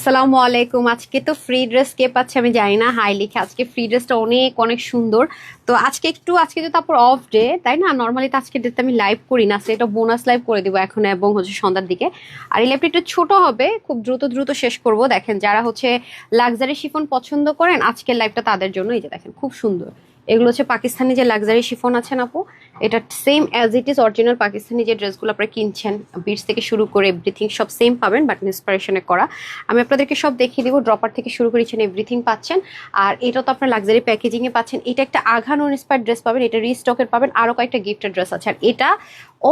আসসালামু আলাইকুম। আজকে তো ফ্রি ড্রেস কে পাচ্ছে আমি জানি না, হাই লিখে আজকে ফ্রি ড্রেসটা অনেক অনেক সুন্দর। তো আজকে তো তারপর অফ ডে, তাই না? নর্মালি তো আজকে ডেতে আমি লাইভ করি না, সেটা বোনাস লাইভ করে দিব এখন এবং হচ্ছে সন্ধ্যার দিকে। আর এই লাইভটা একটু ছোট হবে, খুব দ্রুত দ্রুত শেষ করব। দেখেন যারা হচ্ছে লাক্সারি শিফন পছন্দ করেন আজকের লাইভটা তাদের জন্য। এই যে দেখেন খুব সুন্দর, এগুলো হচ্ছে পাকিস্তানি যে লাক্সারি শিফন আছে না আপু, এটা same as it is original Pakistani যে ড্রেসগুলো আপনারা কিনছেন, বিটস থেকে শুরু করে এভরিথিং সব সেম পাবেন, বাট ইন্সপিরেশনে করা। আমি আপনাদেরকে সব দেখিয়ে দিব, ড্রপার থেকে শুরু করেছেন এভরিথিং পাচ্ছেন। আর এটা তো আপনার লাক্সারি প্যাকেজিংয়ে পাচ্ছেন। এটা একটা আঘানো ইন্সপায়ার্ড ড্রেস পাবেন, এটা রিস্টকের পাবেন, আরও কয়েকটা গিফটের ড্রেস আছে। আর এটা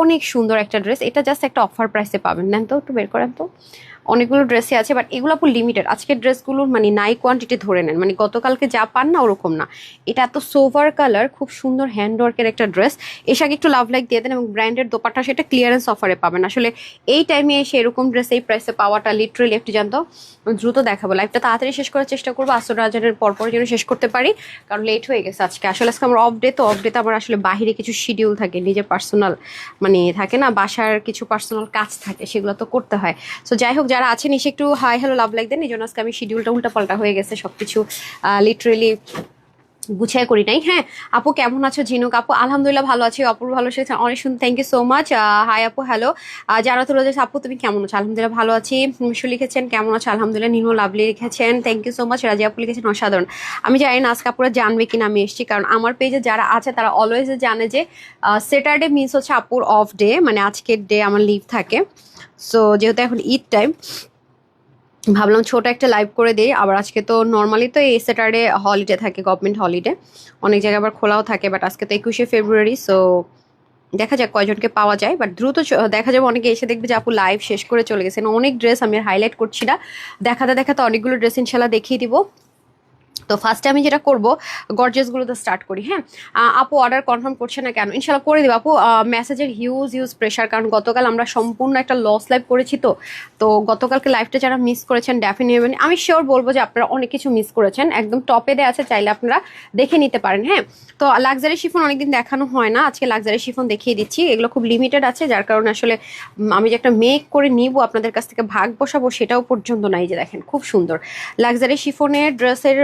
অনেক সুন্দর একটা ড্রেস, এটা জাস্ট একটা অফার প্রাইসে পাবেন। নেন তো একটু বের করেন তো। অনেকগুলো ড্রেসই আছে, বাট এগুলো পুরো লিমিটেড। আজকের ড্রেসগুলোর মানে নাই কোয়ান্টিটি ধরে নেন, মানে গতকালকে যা পান না ওরকম না। এটা এত সোভার কালার, খুব সুন্দর হ্যান্ডওয়ার্কের একটা ড্রেস। এর সাথে একটু লাভ লাইক দিয়ে দেন এবং ব্র্যান্ডের দোপাট্টা সেটা ক্লিয়ারেন্স অফারে পাবেন। আসলে এই টাইমে এসে এরকম ড্রেস এই প্রাইসে পাওয়াটা লিটারেলি একটু জানতো। দ্রুত দেখাবো, লাইভটা তাড়াতাড়ি শেষ করার চেষ্টা করবো, আসর রাজারের পরপর যেন শেষ করতে পারি, কারণ লেট হয়ে গেছে আজকে। আসলে আজকে আমার অফ ডে, তো অফ ডেতে আমার আসলে বাহিরে কিছু শিডিউল থাকে, নিজের পার্সোনাল মানে থাকে না, বাসার কিছু পার্সোনাল কাজ থাকে, সেগুলো তো করতে হয়। সো যাই হোক, যারা আছেন এসে একটু হাই হ্যালো লাভ লাইক দেন। এই জন্য আজকে আমি শিডিউলটা উল্টাপাল্টা হয়ে গেছে, সবকিছু লিটারেলি গুছিয়ে করি নাই। হ্যাঁ আপু কেমন আছো? ঝিনুক আপু আলহামদুলিল্লাহ ভালো আছি। অপূর্ব ভালো সেছেন, অনেক সুন্দর, thank you so much. Hi আপু, হ্যালো। যারা তুলে যাচ্ছে আপু তুমি কেমন আছো? আলহামদুলিল্লাহ ভালো আছি। মিশু লিখেছেন কেমন আছো? আলহামদুলিল্লাহ। নির্মল লাভলি লিখেছেন থ্যাংক ইউ সো মাচ। রাজি আপু লিখেছেন অসাধারণ। আমি জানি না আজকে আপুরা জানবে কিনা আমি এসেছি, কারণ আমার পেজে যারা আছে তারা অলওয়েজ জানে যে স্যাটারডে মিনস হচ্ছে আপুর অফ ডে, মানে আজকের ডে আমার লিভ থাকে। সো যেহেতু এখন ঈদ টাইম, ভাবলাম ছোট একটা লাইভ করে দিই। আবার আজকে তো নর্মালি তো এই স্যাটারডে হলিডে থাকে, গভর্নমেন্ট হলিডে, অনেক জায়গায় আবার খোলাও থাকে, বাট আজকে তো 21শে ফেব্রুয়ারি। সো দেখা যাক কয়জনকে পাওয়া যায়, বাট দ্রুত দেখা যাবে। অনেকে এসে দেখবে যে আপু লাইভ শেষ করে চলে গেছেন। অনেক ড্রেস আমি হাইলাইট করছি না, দেখাতে দেখাতে অনেকগুলো ড্রেস ইনশাল্লাহ দেখিয়ে দিব। তো ফার্স্টে আমি যেটা করবো, গর্জেসগুলোতে স্টার্ট করি। হ্যাঁ আপু অর্ডার কনফার্ম করছে না কেন? ইনশাল্লাহ করে দেবো আপু। মেসেজের হিউজ প্রেশার, কারণ গতকাল আমরা সম্পূর্ণ একটা লস লাইভ করেছি। তো গতকালকে লাইভটা যারা মিস করেছেন ডেফিনেটলি আমি শিওর বলবো যে আপনারা অনেক কিছু মিস করেছেন। একদম টপে দেওয়া আছে, চাইলে আপনারা দেখে নিতে পারেন। হ্যাঁ তো লাক্সারি শিফন অনেকদিন দেখানো হয় না, আজকে লাক্সারি শিফন দেখিয়ে দিচ্ছি। এগুলো খুব লিমিটেড আছে, যার কারণে আসলে আমি যে একটা মেক করে নিব আপনাদের কাছ থেকে ভাগ বসাবো সেটাও পর্যন্ত নাই। যে দেখেন খুব সুন্দর লাক্সারি শিফনের ড্রেসের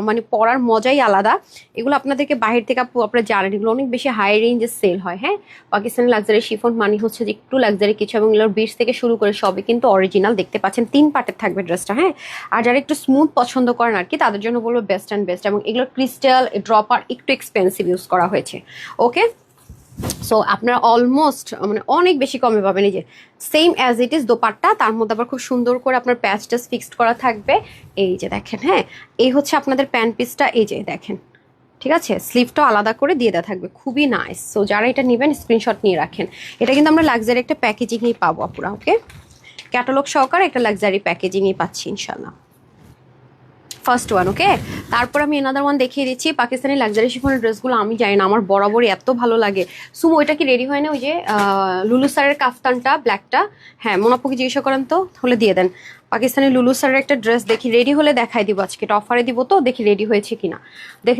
মানে পরার মজাই আলাদা। এগুলো আপনাদেরকে বাহির থেকে আপনারা জানেন এগুলো অনেক বেশি হাই রেঞ্জে সেল হয়। হ্যাঁ পাকিস্তানি লাক্সারি শিফন মানে হচ্ছে যে একটু লাক্সারি কিছু, এবং এগুলোর বিটস থেকে শুরু করে সবই কিন্তু অরিজিনাল। দেখতে পাচ্ছেন 3 পার্টের থাকবে ড্রেসটা। হ্যাঁ আর যারা একটু স্মুথ পছন্দ করেন আর কি, তাদের জন্য বলবো বেস্ট অ্যান্ড বেস্ট। এবং এগুলোর ক্রিস্টাল ড্রপার একটু এক্সপেন্সিভ ইউজ করা হয়েছে। ওকে সো আপনারা অলমোস্ট মানে অনেক বেশি কমে পাবেন। এই যে same as it is dupatta, তার মধ্যে আবার খুব সুন্দর করে আপনার প্যাচটা ফিক্সড করা থাকবে। এই যে দেখেন, হ্যাঁ এই হচ্ছে আপনাদের প্যান্ট পিসটা, এই যে দেখেন, ঠিক আছে? স্লিভটাও আলাদা করে দিয়ে দেওয়া থাকবে, খুবই নাইস। সো যারা এটা নেবেন স্ক্রিনশট নিয়ে রাখেন। এটা কিন্তু আমরা লাক্সারি একটা প্যাকেজিংয়েই পাবো আপুরা। ওকে ক্যাটালগ সহকারে একটা লাক্সারি প্যাকেজিংয়েই পাচ্ছি ইনশাল্লাহ। First one. ওকে তারপর আমি এনাদার ওয়ান দেখিয়ে দিচ্ছি। পাকিস্তানি লাক্সারি শিফনের ড্রেসগুলো আমি জানি না আমার বরাবরই এত ভালো লাগে। সুমো ওইটা কি রেডি হয় না? ওই যে লুলু স্যারের কাফতানটা ব্ল্যাকটা, হ্যাঁ মোনাপুকে জিজ্ঞাসা করেন তো, হলে দিয়ে দেন। পাকিস্তানি লুলু স্যারের একটা ড্রেস দেখি, রেডি হলে দেখাই দিব। আজকে এটা অফারে দিব, তো দেখি রেডি হয়েছে কিনা।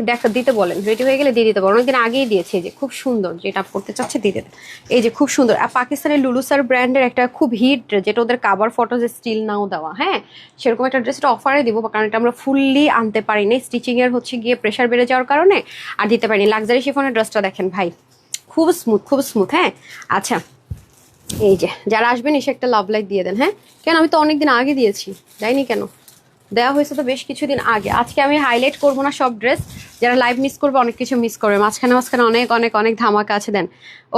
দেখা দিতে বলেন, রেডি হয়ে গেলে দিয়ে দিতে বলেন। অনেকদিন আগেই দিয়েছে। এই যে খুব সুন্দর, যেটা পড়তে চাচ্ছে দিয়ে দেন। এই যে খুব সুন্দর। আর পাকিস্তানি লুলু স্যার ব্র্যান্ডের একটা খুব হিট ড্রেস, যেটা ওদের কাভার ফটো যে স্টিল নাও দেওয়া, হ্যাঁ সেরকম একটা ড্রেস। এটা অফারে দিব, কারণ এটা আমরা ফুললি আনতে পারিনি, স্টিচিংয়ের হচ্ছে গিয়ে প্রেশার বেড়ে যাওয়ার কারণে আর দিতে পারিনি। লাক্সারি শিফনের ড্রেসটা দেখেন ভাই, খুব স্মুথ খুব স্মুথ। হ্যাঁ আচ্ছা এই যে যারা আসবেন এসে একটা লাভ লাইক দিয়ে দেন। হ্যাঁ কেন, আমি তো অনেকদিন আগে দিয়েছি, যাইনি কেন? দেওয়া হয়েছে তো বেশ কিছুদিন আগে। আজকে আমি হাইলাইট করবো না সব ড্রেস, যারা লাইভ মিস করবে অনেক কিছু মিস করবে। মাঝখানে মাঝখানে অনেক অনেক অনেক ধামাকা আছে দেন।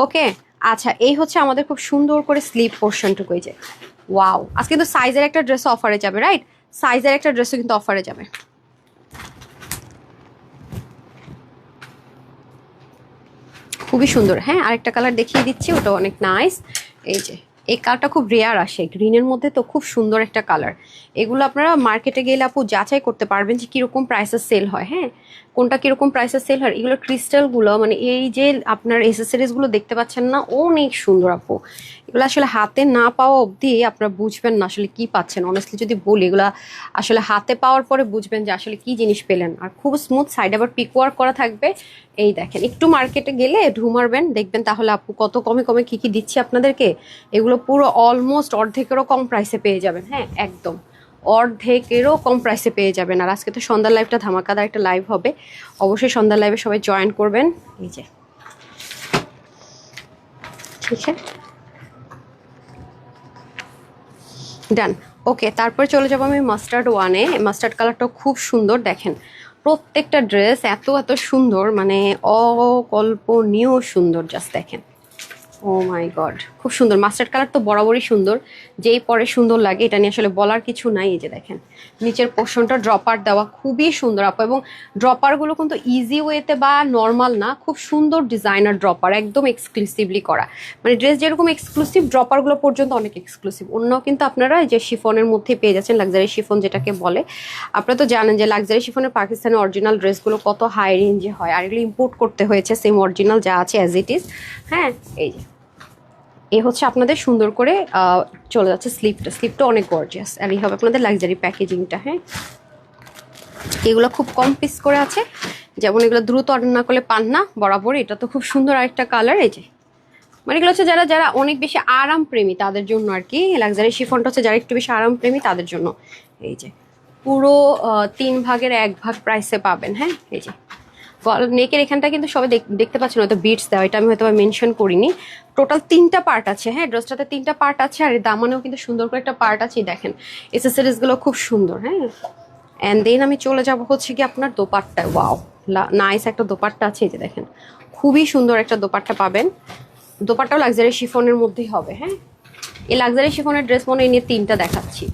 ওকে আচ্ছা এই হচ্ছে আমাদের খুব সুন্দর করে স্লিভ পোর্শনটুকু। এই যে ওয়াও, আজকে কিন্তু সাইজের একটা ড্রেস অফারে যাবে, রাইট? সাইজের একটা ড্রেসও কিন্তু অফারে যাবে। খুবই সুন্দর। হ্যাঁ আরেকটা কালার দেখিয়ে দিচ্ছি, ওটা অনেক নাইস। এই যে এই কালারটা খুব রেয়ার আসে গ্রিনের মধ্যে, তো খুব সুন্দর একটা কালার। এগুলো আপনারা মার্কেটে গেলে আপু যাচাই করতে পারবেন যে কিরকম প্রাইসে সেল হয়। হ্যাঁ কোনটা কিরকম প্রাইসে সেল হয়। এগুলো ক্রিস্টালগুলো মানে এই যে আপনার এসেসরিজগুলো দেখতে পাচ্ছেন না, অনেক সুন্দর আপু। এগুলো আসলে হাতে না পাওয়া অবধি আপনারা বুঝবেন না আসলে কি পাচ্ছেন। অনেস্টলি যদি বলি, এগুলা আসলে হাতে পাওয়ার পরে বুঝবেন যে আসলে কি জিনিস পেলেন। আর খুব স্মুথ, সাইডে আবার পিক ওয়ার্ক করা থাকবে। এই দেখেন একটু মার্কেটে গেলে ঢু মারবেন, দেখবেন তাহলে আপু কত কমে কমে কি কি দিচ্ছি আপনাদেরকে। এগুলো পুরো অলমোস্ট অর্ধেকেরও কম প্রাইসে পেয়ে যাবেন। হ্যাঁ একদম অর্ধেকেরও কম প্রাইসে পেয়ে যাবেন। আর আজকে তো সন্ধ্যার লাইভটা ধামাকাদার একটা লাইভ হবে, অবশ্যই সন্ধ্যার লাইভে সবাই জয়েন করবেন। এই যে ঠিক আছে, ডান, ওকে। তারপর চলে যাবো আমি মাস্টার্ড ওয়ানে। মাস্টার্ড কালারটাও খুব সুন্দর, দেখেন প্রত্যেকটা ড্রেস এত এত সুন্দর, মানে অকল্পনীয় সুন্দর, জাস্ট দেখেন। ও মাই গড, খুব সুন্দর। মাস্টার্ড কালার তো বরাবরই সুন্দর, যেই পরে সুন্দর লাগে, এটা নিয়ে আসলে বলার কিছু নাই। এই যে দেখেন নিচের পোর্শনটা ড্রপার দেওয়া, খুবই সুন্দর আপু। এবং ড্রপারগুলো কিন্তু ইজি ওয়েতে বা নর্মাল না, খুব সুন্দর ডিজাইনার ড্রপার, একদম এক্সক্লুসিভলি করা। মানে ড্রেস যেরকম এক্সক্লুসিভ, ড্রপারগুলো পর্যন্ত অনেক এক্সক্লুসিভ। অন্যও কিন্তু আপনারা এই যে শিফনের মধ্যে পেয়ে যাচ্ছেন, লাক্সারি শিফন যেটাকে বলে। আপনারা তো জানেন যে লাক্সারি শিফনের পাকিস্তানের অরিজিনাল ড্রেসগুলো কত হাই রেঞ্জে হয়, আর এগুলো ইম্পোর্ট করতে হয়েছে সেম অরিজিনাল যা আছে অ্যাজ ইট ইজ। হ্যাঁ, এই যে এ হচ্ছে আপনাদের সুন্দর করে চলে যাচ্ছে স্লিপটা অনেক গর্জিয়াস। আর এই হবে আপনাদের লাক্সারি প্যাকেজিংটা। হ্যাঁ, এগুলো খুব কম পিস করে আছে, যেমন এগুলো দ্রুত অর্ডার না করলে পান না বরাবর। এটা তো খুব সুন্দর আরেকটা কালার। এই যে মানে এগুলো হচ্ছে যারা যারা অনেক বেশি আরাম প্রেমী তাদের জন্য আর কি। লাক্সারি শিফনটা হচ্ছে যারা একটু বেশি আরাম প্রেমী তাদের জন্য। এই যে পুরো 3 ভাগের 1 ভাগ প্রাইসে পাবেন। হ্যাঁ, এই যে নেকের এখানটা কিন্তু সবাই দেখতে পাচ্ছেন হয়তো বিটস দেওয়া, এটা আমি হয়তো মেনশন করিনি। টোটাল 3টা পার্ট আছে। হ্যাঁ, ড্রেসটাতে 3টা পার্ট আছে, আর দামানেও কিন্তু সুন্দর করে একটা পার্ট আছে। দেখেন এসেসরিজগুলো খুব সুন্দর। হ্যাঁ, অ্যান্ড দেন আমি চলে যাব হচ্ছে কি আপনার দোপাট্টায়। ওয়াও, নাইস একটা দোপাট্টা আছে। এই যে দেখেন খুবই সুন্দর একটা দোপাট্টা পাবেন। দোপাট্টাও লাক্সারি শিফনের মধ্যেই হবে। হ্যাঁ, এই লাক্সারি শিফনের ড্রেস মনে নিয়ে 3টা দেখাচ্ছি।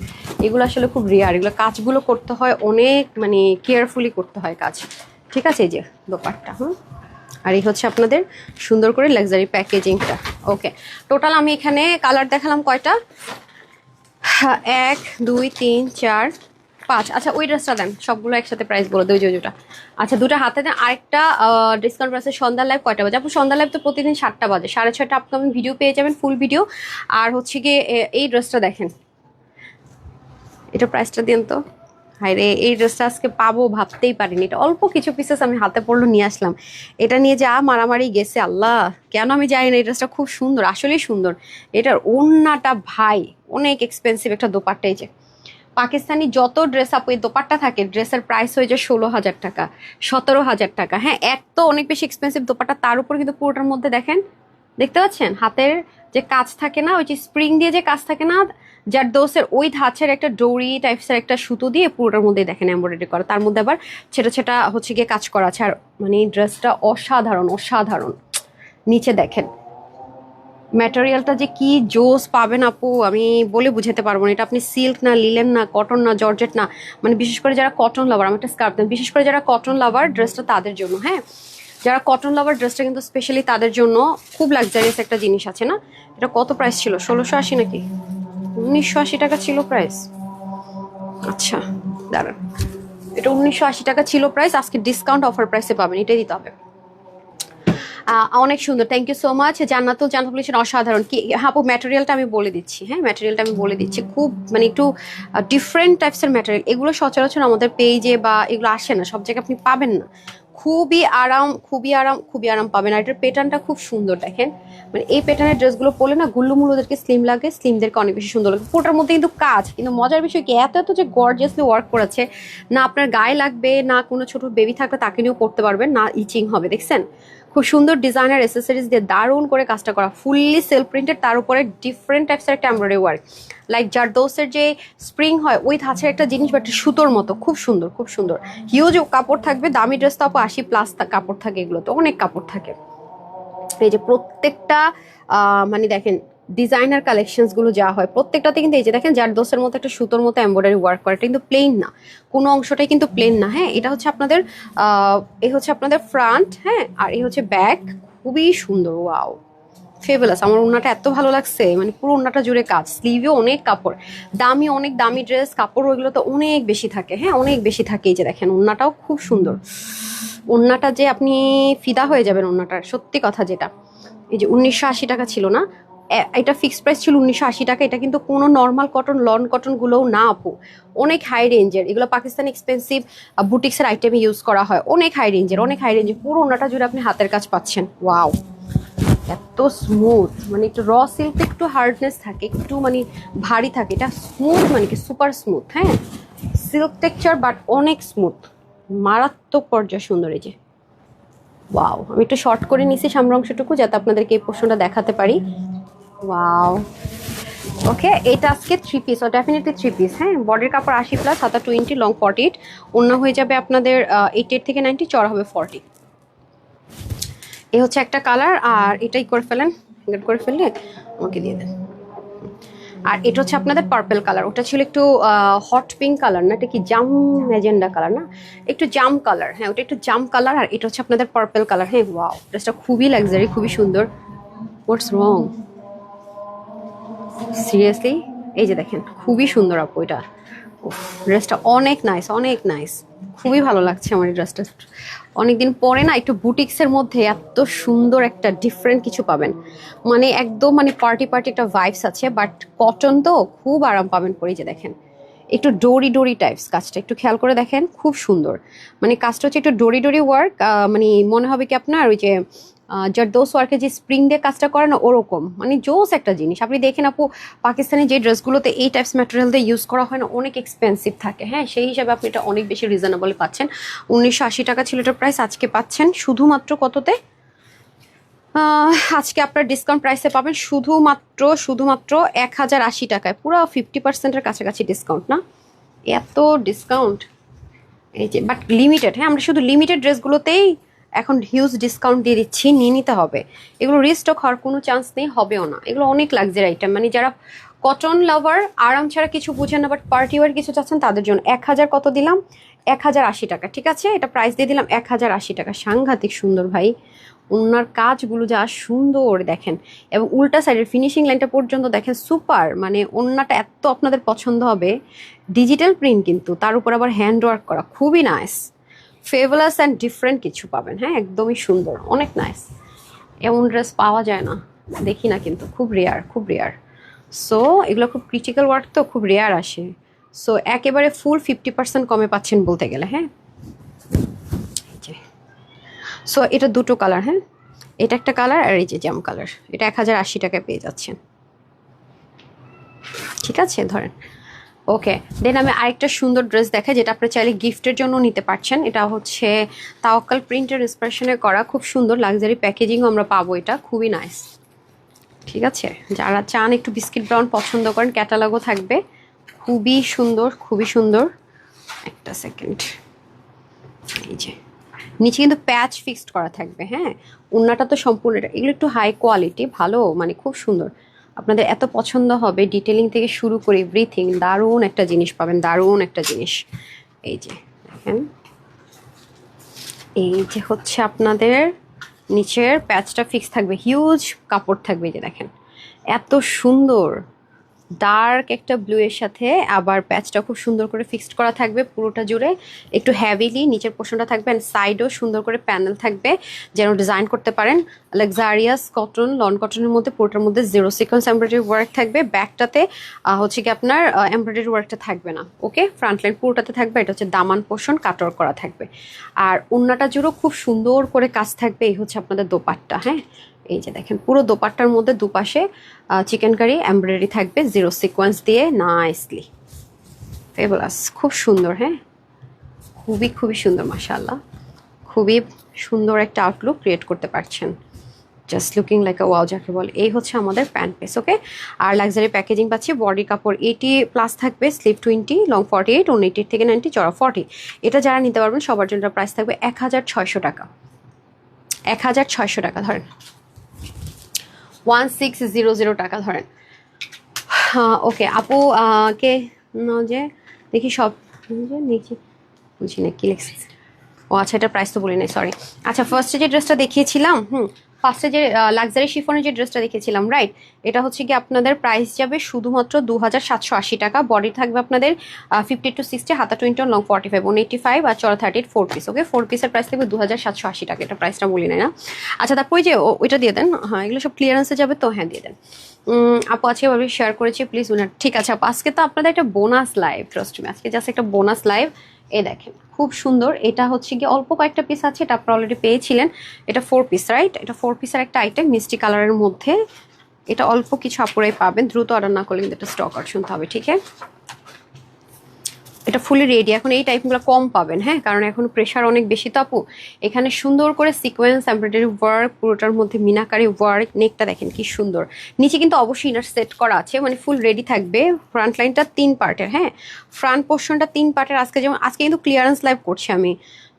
এগুলো আসলে খুব রেয়ার, এগুলো কাজগুলো করতে হয় অনেক, মানে কেয়ারফুলি করতে হয় কাজ। ঠিক আছে, এই যে দোপাট্টা। আর এই হচ্ছে আপনাদের সুন্দর করে লাক্সারি প্যাকেজিংটা। ওকে, টোটাল আমি এখানে কালার দেখালাম কয়টা? 1 2 3 4 5। আচ্ছা ওই ড্রেসটা দেন, সবগুলো একসাথে প্রাইস বলে দেয় ওইটা। আচ্ছা দুটো হাতে দেন। আরেকটা ডিসকাউন্ট প্রাইসে সন্ধ্যার লাইভ কয়টা বাজে? আপু সন্ধ্যার লাইভ তো প্রতিদিন 7টা বাজে, 6:30 আপকামিং ভিডিও পেয়ে যাবেন, ফুল ভিডিও। আর হচ্ছে গিয়ে এই ড্রেসটা দেখেন, এটা প্রাইসটা দিন তো। হাই রে, এই ড্রেসটা আজকে পাবো ভাবতেই পারিনি। এটা অল্প কিছু পিসেস আমি হাতে পড়লো নিয়ে আসলাম, এটা নিয়ে যা মারামারি গেছে আল্লাহ, কেন আমি জানি না। এই ড্রেসটা খুব সুন্দর, আসলেই সুন্দর। এটার ওড়নাটা ভাই অনেক এক্সপেন্সিভ একটা দোপাট্টা। এই যে পাকিস্তানি যত ড্রেস আপু এই দোপাট্টা থাকে, ড্রেসের প্রাইস হয়ে যায় 16,000 টাকা, 17,000 টাকা। হ্যাঁ, এক তো অনেক বেশি এক্সপেন্সিভ দোপাট্টা, তার উপর কিন্তু পুরোটার মধ্যে দেখেন, দেখতে পাচ্ছেন হাতের যে কাজ থাকে না, ওই যে স্প্রিং দিয়ে যে কাজ থাকে না, যার দোষের ওই ধাঁচের একটা ডোরি টাইপসের একটা সুতো দিয়ে পুরোটার মধ্যে দেখেন এমব্রয়ডারি করা, তার মধ্যে আবার ছেটা ছেটা হচ্ছে গিয়ে কাজ করা আছে। আর মানে ড্রেসটা অসাধারণ অসাধারণ। নিচে দেখেন ম্যাটেরিয়ালটা যে কি জোস পাবেন আপু, আমি বলে বুঝাতে পারবো না। এটা আপনি সিল্ক না, লিলেন না, কটন না, জর্জেট না, মানে বিশেষ করে যারা কটন লাভার, আমি একটা স্কার্ফ দেন, বিশেষ করে যারা কটন লাভার ড্রেসটা তাদের জন্য। হ্যাঁ, যারা কটন লাভার ড্রেসটা কিন্তু স্পেশালি তাদের জন্য খুব লাক্সারিয়াস একটা জিনিস আছে না। এটা কত প্রাইস ছিল? 1680 নাকি 1980 টাকা ছিল প্রাইস? আচ্ছা দাঁড়ান, এটা 1980 টাকা ছিল প্রাইস, আজকে ডিসকাউন্ট অফার প্রাইসে পাবেন, এটাই দিতে হবে। অনেক সুন্দর, থ্যাংক ইউ সো মাচ। জান্নাতুল বলেছেন অসাধারণ। কি আপু ম্যাটেরিয়ালটা আমি বলে দিচ্ছি। হ্যাঁ, ম্যাটেরিয়ালটা আমি বলে দিচ্ছি, খুব মানে একটু ডিফারেন্ট টাইপসের ম্যাটেরিয়াল। এগুলো সচরাচর আমাদের পেজে বা এগুলো আসে না, সব জায়গায় আপনি পাবেন না। খুবই আরাম, খুবই আরাম, খুবই আরাম পাবেন। আর এটার প্যাটার্নটা খুব সুন্দর দেখেন, মানে এই প্যাটার্নের ড্রেসগুলো পরলে না গুল্লুমুল্লুদেরকে স্লিম লাগে, স্লিমদেরকে অনেক বেশি সুন্দর লাগে। পুরোটার মধ্যে কিন্তু কাজ, কিন্তু মজার বিষয় কি এত এত যে গর্জিয়াসলি ওয়ার্ক করেছে, না আপনার গায়ে লাগবে, না কোনো ছোট বেবি থাকলে তাকে নিয়েও পড়তে পারবেন, না ইচিং হবে। দেখছেন খুব সুন্দর ডিজাইনার এসেসরিজ দিয়ে দারুণ করে কাজটা করা, ফুললি সেলফ প্রিন্টেড, তার উপরে ডিফারেন্ট টাইপসের একটা এমব্রয়ডারি ওয়ার্ক, লাইক জারদৌসের যে স্প্রিং হয় ওই ধাঁচের একটা জিনিস, বাট সুতোর মতো, খুব সুন্দর খুব সুন্দর। হিউজ কাপড় থাকবে, দামি ড্রেস তো আপু 80+ কাপড় থাকে, এগুলো তো অনেক কাপড় থাকে। এই যে প্রত্যেকটা মানে দেখেন ডিজাইনার কালেকশনস গুলো যা হয় প্রত্যেকটাতে কিন্তু এই যে দেখেন জারদৌসের মতো একটা সুতোর মতো এমব্রয়ডারি ওয়ার্ক করা, এটা কিন্তু প্লেন না, কোনো অংশটাই কিন্তু প্লেন না। হ্যাঁ, এটা হচ্ছে আপনাদের এই হচ্ছে আপনাদের ফ্রন্ট। হ্যাঁ, আর এই হচ্ছে ব্যাক, খুবই সুন্দর। Wow, fabulous. আমার ওড়নাটা এত ভালো লাগছে, মানে পুরো ওড়নাটা জুড়ে কাজ, স্লিভেও অনেক কাপড়, দামি অনেক দামি ড্রেস কাপড় ওইগুলো তো অনেক বেশি থাকে। হ্যাঁ, অনেক বেশি থাকে। এই যে দেখেন ওড়নাটাও খুব সুন্দর, ওড়নাটা যে আপনি ফিদা হয়ে যাবেন ওড়নাটার, সত্যি কথা। যেটা এই যে 1980 টাকা ছিল না, এটা ফিক্সড প্রাইস ছিল 1980 টাকা। এটা কিন্তু কোনো নর্মাল কটন, লন কটন গুলোও না আপু, অনেক হাই রেঞ্জের। এগুলো পাকিস্তানি এক্সপেন্সিভ বুটিক্সের আইটেমে ইউজ করা হয়, অনেক হাই রেঞ্জের, অনেক হাই রেঞ্জের। পুরো ওড়নাটা জুড়ে আপনি হাতের কাজ পাচ্ছেন। ওয়াও, এত স্মুথ, মানে একটু র সিল্ক একটু হার্ডনেস থাকে, একটু মানে ভারী থাকে, এটা স্মুথ মানে কি সুপার স্মুথ। হ্যাঁ, সিল্ক টেক্সচার বাট অনেক স্মুথ, মারাত্মক পর্যায়ে সুন্দর। এই যে ওয়াও, আমি একটু শর্ট করে নিছি সামনের অংশটুকু যাতে আপনাদেরকে এই পোর্শনটা দেখাতে পারি। ওয়াও, ওকে, এটা আজকে 3 পিস, ডেফিনেটলি 3 পিস। হ্যাঁ, বডির কাপড় 80 প্লাস, হাতা 20, লং 48, ওড়না হয়ে যাবে আপনাদের 88 থেকে 90, চড়া হবে 40। এ হচ্ছে একটা কালার, আর এটাই করে ফেলেন, করে ফেললে আমাকে দিয়ে দেন। আর এটা হচ্ছে আপনাদের পার্পল কালার, ওটা ছিল একটু হট পিঙ্ক কালার না, এটা কি জাম ম্যাজেন্ডা কালার না, একটু জাম কালার। হ্যাঁ, ওটা একটু জাম কালার, আর এটা হচ্ছে আপনাদের পার্পল কালার। হ্যাঁ, ওয়াও, ড্রেসটা খুবই লাক্সারি, খুবই সুন্দর। হোয়াটস রং, সিরিয়াসলি? এই যে দেখেন, খুবই সুন্দর আপু এটা। ড্রেসটা অনেক নাইস, অনেক নাইস, খুবই ভালো লাগছে আমার এই ড্রেসটা। অনেকদিন পরে না একটু বুটিক্সের মধ্যে এত সুন্দর একটা ডিফারেন্ট কিছু পাবেন, মানে একদম মানে পার্টি পার্টি একটা ভাইবস আছে, বাট কটন তো খুব আরাম পাবেন পরে। যে দেখেন একটু ডোরি ডোরি টাইপস, কাজটা একটু খেয়াল করে দেখেন, খুব সুন্দর। মানে কাজটা হচ্ছে একটু ডোরি ডোরি ওয়ার্ক, মানে মনে হবে কি আপনার ওই যে জারদোস ওয়ার্কে যে স্প্রিং দিয়ে কাজটা করে না, ওরকম মানে জোস একটা জিনিস। আপনি দেখেন আপু, পাকিস্তানি যে ড্রেসগুলোতে এই টাইপস ম্যাটেরিয়াল দিয়ে ইউজ করা হয় না, অনেক এক্সপেন্সিভ থাকে। হ্যাঁ, সেই হিসাবে আপনি এটা অনেক বেশি রিজনেবল পাচ্ছেন। 1980 টাকা ছিল এটার প্রাইস, আজকে পাচ্ছেন শুধুমাত্র কততে? আজকে আপনার ডিসকাউন্ট প্রাইসে পাবেন শুধুমাত্র 1080 টাকায়, পুরো 50%-এর কাছাকাছি ডিসকাউন্ট না, এত ডিসকাউন্ট। এই যে বাট লিমিটেড। হ্যাঁ, আমরা শুধু লিমিটেড ড্রেসগুলোতেই এখন হিউজ ডিসকাউন্ট দিয়ে দিচ্ছি, নিয়ে নিতে হবে। এগুলো রিস্টক হওয়ার কোনো চান্স নেই, হবেও না। এগুলো অনেক লাক্সারি আইটেম, মানে যারা কটন লাভার, আরাম ছাড়া কিছু বুঝেন না বাট পার্টি ওয়ার কিছু চাচ্ছেন তাদের জন্য। 1000 কত দিলাম? 1080 টাকা, ঠিক আছে, এটা প্রাইস দিয়ে দিলাম 1080 টাকা। সাংঘাতিক সুন্দর ভাই, ওনার কাজগুলো যা সুন্দর দেখেন, এবং উল্টা সাইডের ফিনিশিং লাইনটা পর্যন্ত দেখেন সুপার, মানে ওনাটা এত আপনাদের পছন্দ হবে। ডিজিটাল প্রিন্ট কিন্তু তার উপর আবার হ্যান্ড ওয়ার্ক করা, খুবই নাইস, ফেভারাস অ্যান্ড ডিফারেন্ট কিছু পাবেন। হ্যাঁ, একদমই সুন্দর, অনেক নাইস। এমন ড্রেস পাওয়া যায় না, দেখি না কিন্তু, খুব রেয়ার, খুব রেয়ার। সো এগুলো খুব ক্রিটিক্যাল ওয়ার্ক তো, খুব রেয়ার আসে। সো একেবারে ফুল 50% কমে পাচ্ছেন বলতে গেলে। হ্যাঁ, সো এটা দুটো কালার। হ্যাঁ, এটা একটা কালার, আর এই যে জাম কালার, এটা 1080 টাকায় পেয়ে যাচ্ছেন। ঠিক আছে, ধরেন। ওকে, দেন আমি আরেকটা সুন্দর ড্রেস দেখাই, যেটা আপনারা চাইলে গিফটের জন্য নিতে পারছেন। এটা হচ্ছে তাওয়াক্কাল প্রিন্টের ইন্সপিরেশনে করা, খুব সুন্দর লাক্সারি প্যাকেজিংও আমরা পাবো, এটা খুবই নাইস। ঠিক আছে, যারা চান একটু বিস্কিট ব্রাউন পছন্দ করেন, ক্যাটালগও থাকবে, খুবই সুন্দর, খুবই সুন্দর। একটা সেকেন্ড, এই যে নিচে কিন্তু প্যাচ ফিক্সড করা থাকবে। হ্যাঁ, ওড়নাটা তো সম্পূর্ণ, এগুলো একটু হাই কোয়ালিটি, ভালো, মানে খুব সুন্দর, আপনাদের এত পছন্দ হবে। ডিটেলিং থেকে শুরু করে এভরিথিং, দারুণ একটা জিনিস পাবেন, দারুণ একটা জিনিস। এই যে দেখেন, এই যে হচ্ছে আপনাদের নিচের প্যাচটা ফিক্স থাকবে, হিউজ কাপড় থাকবে। এই যে দেখেন, এত সুন্দর ডার্ক একটা ব্লু এর সাথে আবার প্যাচটা খুব সুন্দর করে ফিক্সড করা থাকবে পুরোটা জুড়ে, একটু হ্যাভিলি নিচের পোর্শনটা থাকবে, অ্যান্ড সাইডও সুন্দর করে প্যানেল থাকবে যেন ডিজাইন করতে পারেন। লাক্সারিয়াস কটন, লন কটনের মধ্যে, পুরোটার মধ্যে জিরো সিকোয়েন্স এমব্রয়ডারি ওয়ার্ক থাকবে। ব্যাকটাতে হচ্ছে কি আপনার এমব্রয়ডারি ওয়ার্কটা থাকবে না। ওকে, ফ্রন্ট লাইন পুরোটাতে থাকবে, এটা হচ্ছে দামান পোর্শন কাটওয়ার্ক করা থাকবে, আর ওড়নাটা জুড়েও খুব সুন্দর করে কাজ থাকবে। এই হচ্ছে আপনাদের দোপাট্টা। হ্যাঁ, এই যে দেখেন, পুরো দোপাট্টার মধ্যে দুপাশে চিকেন কারি এমব্রয়ডারি থাকবে জিরো সিকোয়েন্স দিয়ে, নাইসলি ফেবুলাস, খুব সুন্দর। হ্যাঁ, খুবই খুবই সুন্দর, মাশাআল্লাহ, খুবই সুন্দর একটা আউটলুক ক্রিয়েট করতে পারছেন, জাস্ট লুকিং লাইক আ ওয়াও যাকে বলে। এই হচ্ছে আমাদের প্যান্ট পিস। ওকে, আর লাক্সারি প্যাকেজিং পাচ্ছি, বডি কাপড় 80+ থাকবে, স্লিভ 20, লং 48, 80 থেকে 90, চড়া 40। এটা যারা নিতে পারবেন সবার জন্য প্রাইস থাকবে 1600 টাকা, 1600 টাকা ধরেন, 1600 টাকা ধরেন। ওকে আপু, কে যে দেখি সব নিচে বুঝি না কি লিখছে। ও আচ্ছা, এটা প্রাইস তো বলি নাই, সরি। আচ্ছা, ফার্স্টে যে ড্রেসটা দেখিয়েছিলাম, ফার্স্টে যে লাক্সারি শিফনের যে ড্রেসটা দেখিয়েছিলাম, রাইট, এটা হচ্ছে কি আপনাদের প্রাইস যাবে শুধুমাত্র 2780 টাকা। বডি থাকবে আপনাদের 50 to 60, হাতা 20, লং 45, 185, আর চড়া 38, 4 পিস। ওকে, 4 পিসের প্রাইস থাকবে 2780 টাকা, এটা প্রাইসটা বলি নাই না। আচ্ছা, তারপর যে ওইটা দিয়ে দেন। হ্যাঁ, এগুলো সব ক্লিয়ারেন্সে যাবে তো, হ্যাঁ দিয়ে দেন। আপু আজকে ভাবে শেয়ার করেছি, প্লিজ উনার। ঠিক আছে আপু, আজকে তো আপনাদের একটা বোনাস লাইভ, ট্রাস্ট মি, আজকে জাস্ট একটা বোনাস লাইভ। এই দেখেন, খুব সুন্দর। এটা হচ্ছে গিয়ে অল্প কয়েকটা পিস আছে, এটা আপনারা অলরেডি পেয়েছিলেন। এটা 4 পিস, রাইট? এটা 4 পিসের একটা আইটেম মিষ্টি কালারের মধ্যে। এটা অল্প কিছু আপুরাই পাবেন, দ্রুত অর্ডার না করলে কিন্তু এটা স্টক আউট শুনতে হবে, ঠিক আছে? এটা ফুলি রেডি। এখন এই টাইপগুলো কম পাবেন, হ্যাঁ, কারণ এখন প্রেশার অনেক বেশি তো আপু। এখানে সুন্দর করে সিকোয়েন্স এমব্রয়ডারি ওয়ার্ক, পুরোটার মধ্যে মিনাকারি ওয়ার্ক। নেকটা দেখেন কি সুন্দর। নিচে কিন্তু অবশ্যই ইনার সেট করা আছে, মানে ফুল রেডি থাকবে। ফ্রন্ট লাইনটা 3 পার্টের, হ্যাঁ, ফ্রন্ট পোর্শনটা 3 পার্টের। আজকে যেমন আজকে কিন্তু ক্লিয়ারেন্স লাইভ করছি আমি,